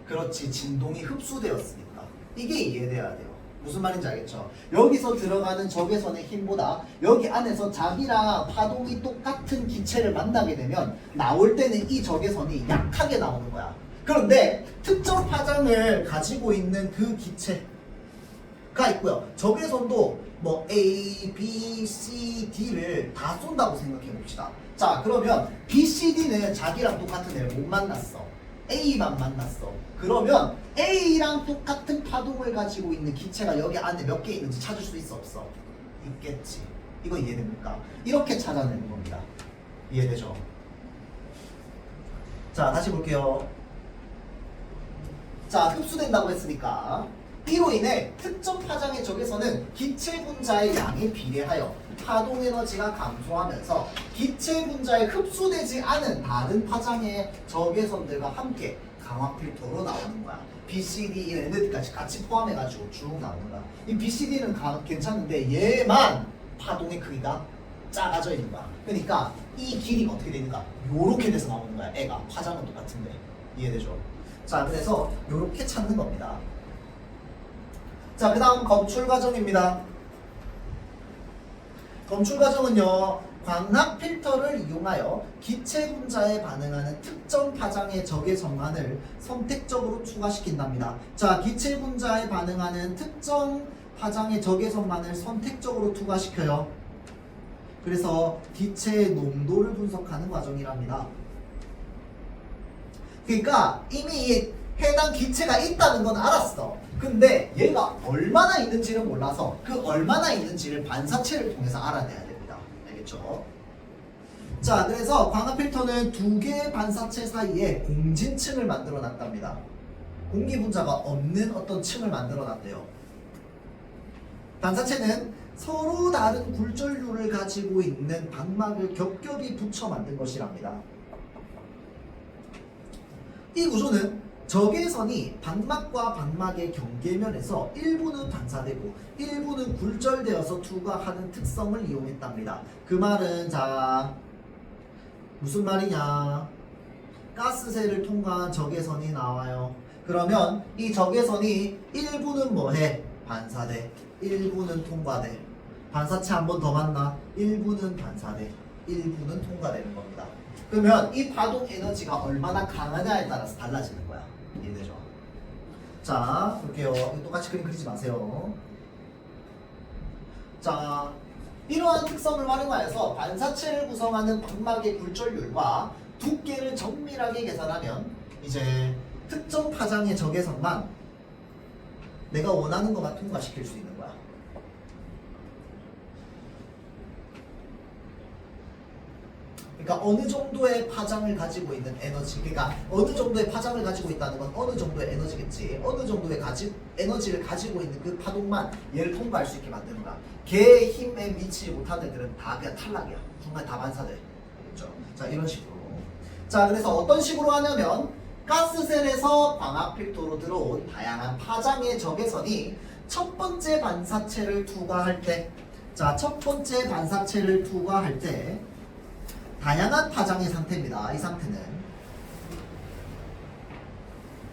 그렇지, 진동이 흡수되었으니까. 이게 이해돼야 돼요. 무슨 말인지 알겠죠? 여기서 들어가는 적외선의 힘보다 여기 안에서 자기랑 파동이 똑같은 기체를 만나게 되면 나올 때는 이 적외선이 약하게 나오는 거야. 그런데 특정 파장을 가지고 있는 그 기체가 있고요. 적외선도 뭐 A, B, C, D를 다 쏜다고 생각해 봅시다. 자, 그러면 B, C, D는 자기랑 똑같은 애를 못 만났어. A만 만났어. 그러면 A랑 똑같은 파동을 가지고 있는 기체가 여기 안에 몇 개 있는지 찾을 수 있어, 없어? 있겠지. 이거 이해됩니까? 이렇게 찾아내는 겁니다. 이해되죠? 자, 다시 볼게요. 자, 흡수된다고 했으니까 이로 인해 특정 파장의 적외선은 기체 분자의 양에 비례하여 파동 에너지가 감소하면서 기체 분자에 흡수되지 않은 다른 파장의 적외선들과 함께 강화 필터로 나오는 거야. BCD, ND까지 같이 포함해가지고 쭉 나오는 거야. 이 BCD는 괜찮은데 얘만 파동의 크기가 작아져 있는 거야. 그러니까 이 길이가 어떻게 되는가? 요렇게 돼서 나오는 거야. 애가 파장은 똑같은데. 이해되죠? 자, 그래서 요렇게 찾는 겁니다. 자, 그 다음 검출 과정입니다. 검출 과정은요, 광학 필터를 이용하여 기체 분자에 반응하는 특정 파장의 적외선만을 선택적으로 투과시킨답니다. 자, 기체 분자에 반응하는 특정 파장의 적외선만을 선택적으로 투과시켜요. 그래서 기체의 농도를 분석하는 과정이랍니다. 그러니까 이미 해당 기체가 있다는 건 알았어. 근데 얘가 얼마나 있는지는 몰라서 그 얼마나 있는지를 반사체를 통해서 알아내야 됩니다. 알겠죠? 자, 그래서 광학 필터는 두 개의 반사체 사이에 공진층을 만들어 놨답니다. 공기 분자가 없는 어떤 층을 만들어 놨대요. 반사체는 서로 다른 굴절률을 가지고 있는 방막을 겹겹이 붙여 만든 것이랍니다. 이 구조는 적외선이 방막과 방막의 경계면에서 일부는 반사되고 일부는 굴절되어서 투과하는 특성을 이용했답니다. 그 말은 자, 무슨 말이냐? 가스셀을 통과한 적외선이 나와요. 그러면 이 적외선이 1부는 뭐해? 반사돼. 1부는 통과돼. 반사체 한 번 더 만나. 1부는 반사돼. 1부는 통과되는 겁니다. 그러면 이 파동 에너지가 얼마나 강하냐에 따라서 달라지는 거야. 이해되죠? 자, 볼게요. 똑같이 그림 그리지 마세요. 자, 이러한 특성을 활용하여서 반사체를 구성하는 방막의 굴절률과 두께를 정밀하게 계산하면 이제 특정 파장의 적외선만 내가 원하는 것만 통과시킬 수 있는 거야. 그러니까 어느 정도의 파장을 가지고 있는 에너지, 그러니까 어느 정도의 파장을 가지고 있다는 건 어느 정도의 에너지겠지. 어느 정도의 에너지를 가지고 있는 그 파동만 얘를 통과할 수 있게 만드는 거야. 걔의 힘에 미치지 못하는 애들은 다 그냥 탈락이야. 중간에 다 반사돼. 알겠죠? 자, 이런 식으로. 자, 그래서 어떤 식으로 하냐면 가스셀에서 광학 필터로 들어온 다양한 파장의 적외선이 첫 번째 반사체를 투과할 때, 자, 첫 번째 반사체를 투과할 때 다양한 파장의 상태입니다. 이 상태는.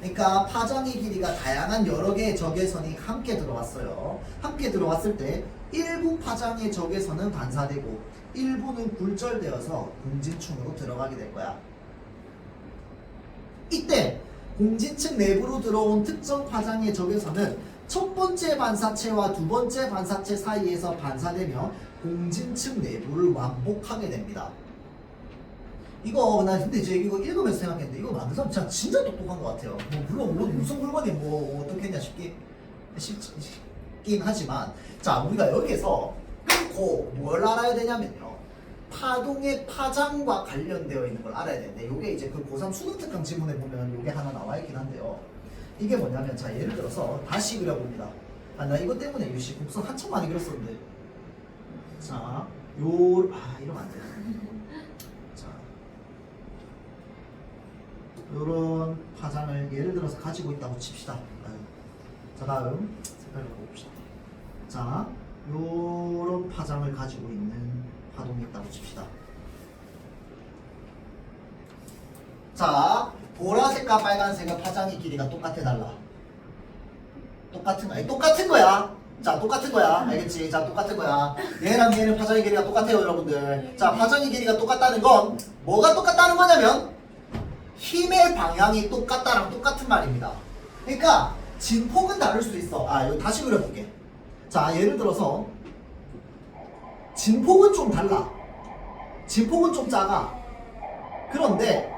그러니까 파장의 길이가 다양한 여러 개의 적외선이 함께 들어왔어요. 함께 들어왔을 때 일부 파장의 적외선은 반사되고 일부는 굴절되어서 공진층으로 들어가게 될 거야. 이때 공진층 내부로 들어온 특정 파장의 적외선은 첫 번째 반사체와 두 번째 반사체 사이에서 반사되며 공진층 내부를 완복하게 됩니다. 이거 나 근데 이제 이거 읽으면서 생각했는데 이거 만든 사람 진짜 똑똑한 것 같아요. 뭐 물론 무슨 물건이 뭐 어떻게 했냐 싶긴 하지만, 자, 우리가 여기에서 끊고 뭘 알아야 되냐면요, 파동의 파장과 관련되어 있는 걸 알아야 되는데, 요게 이제 그 고3 수능 특강 지문에 보면 요게 하나 나와 있긴 한데요. 이게 뭐냐면, 자, 예를 들어서 다시 그려봅니다. 아, 나 이것 때문에 유시 곡선 한참 많이 그렸었는데, 자, 이러면 안 돼. 자, 요런 파장을 예를 들어서 가지고 있다고 칩시다. 자, 다음 색깔을 봅시다. 자, 요런 파장을 가지고 있는 파동이 있다고 칩시다. 자, 보라색과 빨간색의 파장의 길이가 똑같아, 달라? 똑같은 거야. 똑같은 거야. 자, 똑같은 거야. 알겠지? 자, 똑같은 거야. 얘랑 얘는 파장의 길이가 똑같아요, 여러분들. 자, 파장의 길이가 똑같다는 건 뭐가 똑같다는 거냐면 힘의 방향이 똑같다랑 똑같은 말입니다. 그러니까 진폭은 다를 수 있어. 아, 여기 다시 그려볼게. 자, 예를 들어서 진폭은 좀 달라. 진폭은 좀 작아. 그런데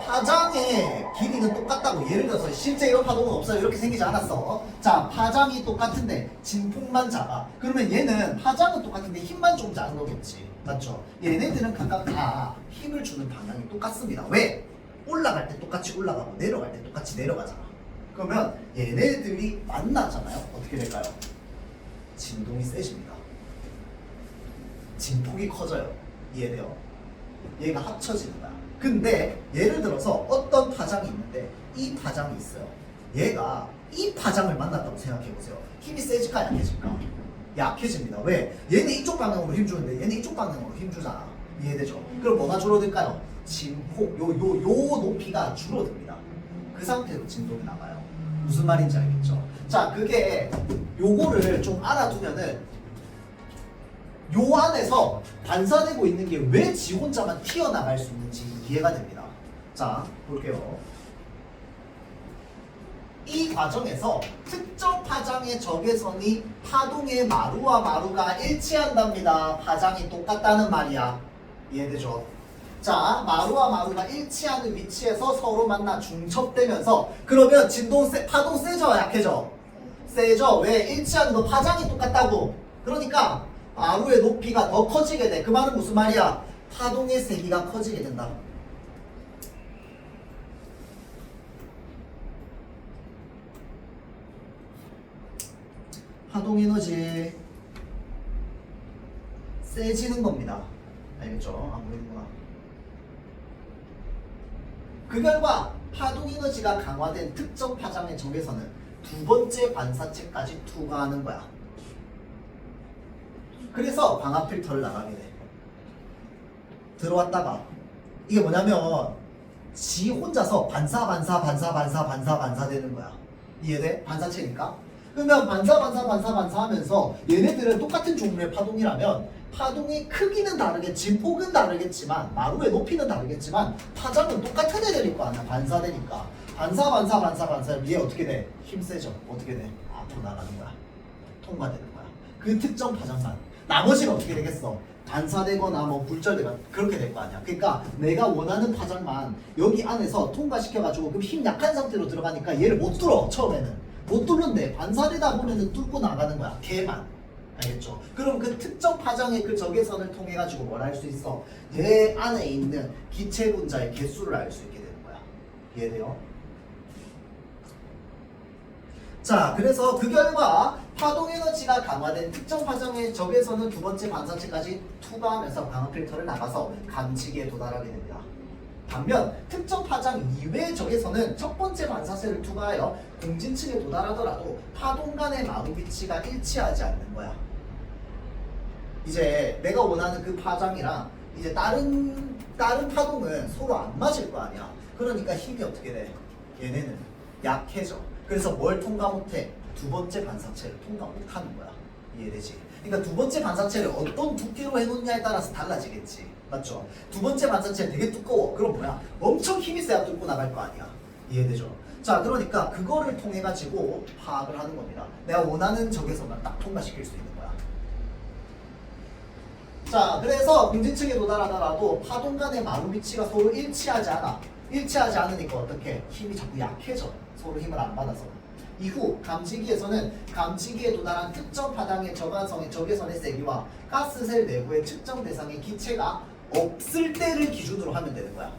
파장의 길이는 똑같다고. 예를 들어서 실제 이런 파동은 없어요. 이렇게 생기지 않았어. 자, 파장이 똑같은데 진폭만 작아. 그러면 얘는 파장은 똑같은데 힘만 좀 작은 거겠지. 맞죠? 얘네들은 각각 다 힘을 주는 방향이 똑같습니다. 왜? 올라갈 때 똑같이 올라가고 내려갈 때 똑같이 내려가잖아. 그러면 얘네들이 만나잖아요. 어떻게 될까요? 진동이 세집니다. 진폭이 커져요. 이해돼요? 얘가 합쳐지는 거야. 근데 예를 들어서 어떤 파장이 있는데 이 파장이 있어요. 얘가 이 파장을 만났다고 생각해보세요. 힘이 세질까 약해질까? 약해집니다. 왜? 얘는 이쪽 방향으로 힘주는데 얘는 이쪽 방향으로 힘주잖아. 이해되죠? 그럼 뭐가 줄어들까요? 진폭, 요 높이가 줄어듭니다. 그 상태로 진동이 나가요. 무슨 말인지 알겠죠? 자, 그게 요거를 좀 알아두면은 요 안에서 반사되고 있는 게 왜 지 혼자만 튀어나갈 수 있는지 이해가 됩니다. 자, 볼게요. 이 과정에서 특정 파장의 적외선이 파동의 마루와 마루가 일치한답니다. 파장이 똑같다는 말이야. 이해되죠? 자, 마루와 마루가 일치하는 위치에서 서로 만나 중첩되면서, 그러면 파동 세져 약해져? 세져. 왜? 일치하는 거 파장이 똑같다고. 그러니까 마루의 높이가 더 커지게 돼. 그 말은 무슨 말이야? 파동의 세기가 커지게 된다. 파동 에너지 세지는 겁니다. 알겠죠? 안 보이는구나. 그 결과 파동 에너지가 강화된 특정 파장의 적외선은 두 번째 반사체까지 투과하는 거야. 그래서 광학 필터를 나가게 돼. 들어왔다가 이게 뭐냐면 지 혼자서 반사 되는 거야. 이해돼? 반사체니까. 그러면 반사 하면서 얘네들은 똑같은 종류의 파동이라면 파동의 크기는 다르겠지, 폭은 다르겠지만 마루의 높이는 다르겠지만 파장은 똑같은 애들일 거 아니야. 반사되니까. 반사 얘 어떻게 돼? 힘 세죠. 어떻게 돼? 앞으로 나가는 거야. 통과되는 거야. 그 특정 파장만. 나머지는 어떻게 되겠어? 반사되거나 뭐 굴절되거나 그렇게 될 거 아니야. 그러니까 내가 원하는 파장만 여기 안에서 통과시켜가지고 그럼 힘 약한 상태로 들어가니까 얘를 못 뚫어. 처음에는 못 뚫는데 반사되다 보면은 뚫고 나가는 거야. 걔만. 알겠죠? 그럼 그 특정 파장의 그 적외선을 통해 가지고 뭘 할 수 있어? 얘 안에 있는 기체 분자의 개수를 알 수 있게 되는 거야. 이해돼요? 자, 그래서 그 결과 파동 에너지가 강화된 특정 파장의 적외선은 두 번째 반사체까지 투과하면서 광학 필터를 나가서 감지기에 도달하게 됩니다. 반면 특정 파장 이외의 적외선은 첫 번째 반사체를 투과하여 공진층에 도달하더라도 파동 간의 마구 위치가 일치하지 않는 거야. 이제 내가 원하는 그 파장이랑 이제 다른 파동은 서로 안 맞을 거 아니야. 그러니까 힘이 어떻게 돼? 얘네는 약해져. 그래서 뭘 통과 못해? 두 번째 반사체를 통과 못하는 거야. 이해되지? 그러니까 두 번째 반사체를 어떤 두께로 해놓냐에 따라서 달라지겠지. 맞죠? 두 번째 반사체 되게 두꺼워. 그럼 뭐야? 엄청 힘이 세야 뚫고 나갈 거 아니야. 이해되죠? 자, 그러니까 그거를 통해 가지고 파악을 하는 겁니다. 내가 원하는 적외선만 딱 통과시킬 수 있는 거야. 자, 그래서 공진층에 도달하더라도 파동 간의 마루 위치가 서로 일치하지 않아. 일치하지 않으니까 어떻게? 힘이 자꾸 약해져. 서로 힘을 안 받아서. 이후 감지기에서는 감지기에 도달한 특정 파장의 적외선의 세기와 가스셀 내부의 측정 대상의 기체가 없을 때를 기준으로 하면 되는 거야.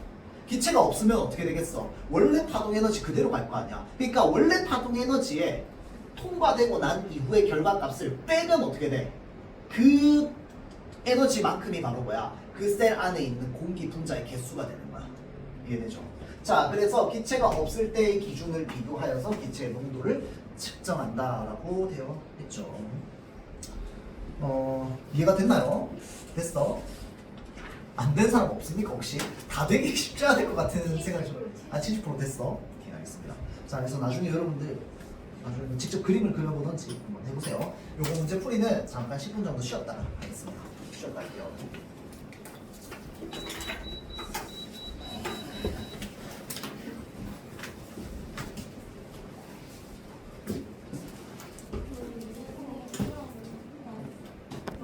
기체가 없으면 어떻게 되겠어? 원래 파동 에너지 그대로 갈 거 아니야. 그러니까 원래 파동 에너지에 통과되고 난 이후의 결과값을 빼면 어떻게 돼? 그 에너지만큼이 바로 뭐야? 그 셀 안에 있는 공기 분자의 개수가 되는 거야. 이해되죠? 자, 그래서 기체가 없을 때의 기준을 비교하여서 기체의 농도를 측정한다라고 되어 있죠. 이해가 됐나요? 됐어? 안 된 사람 없습니까 혹시? 다 되기 쉽지 않을 것 같은 생각이 좀. 70% 됐어? 오케이, 알겠습니다. 자, 그래서 나중에 여러분들 나중에 직접 그림을 그려보던지 한번 해보세요. 요거 문제 풀이는 잠깐 10분 정도 쉬었다가 하겠습니다. 쉬었다 할게요.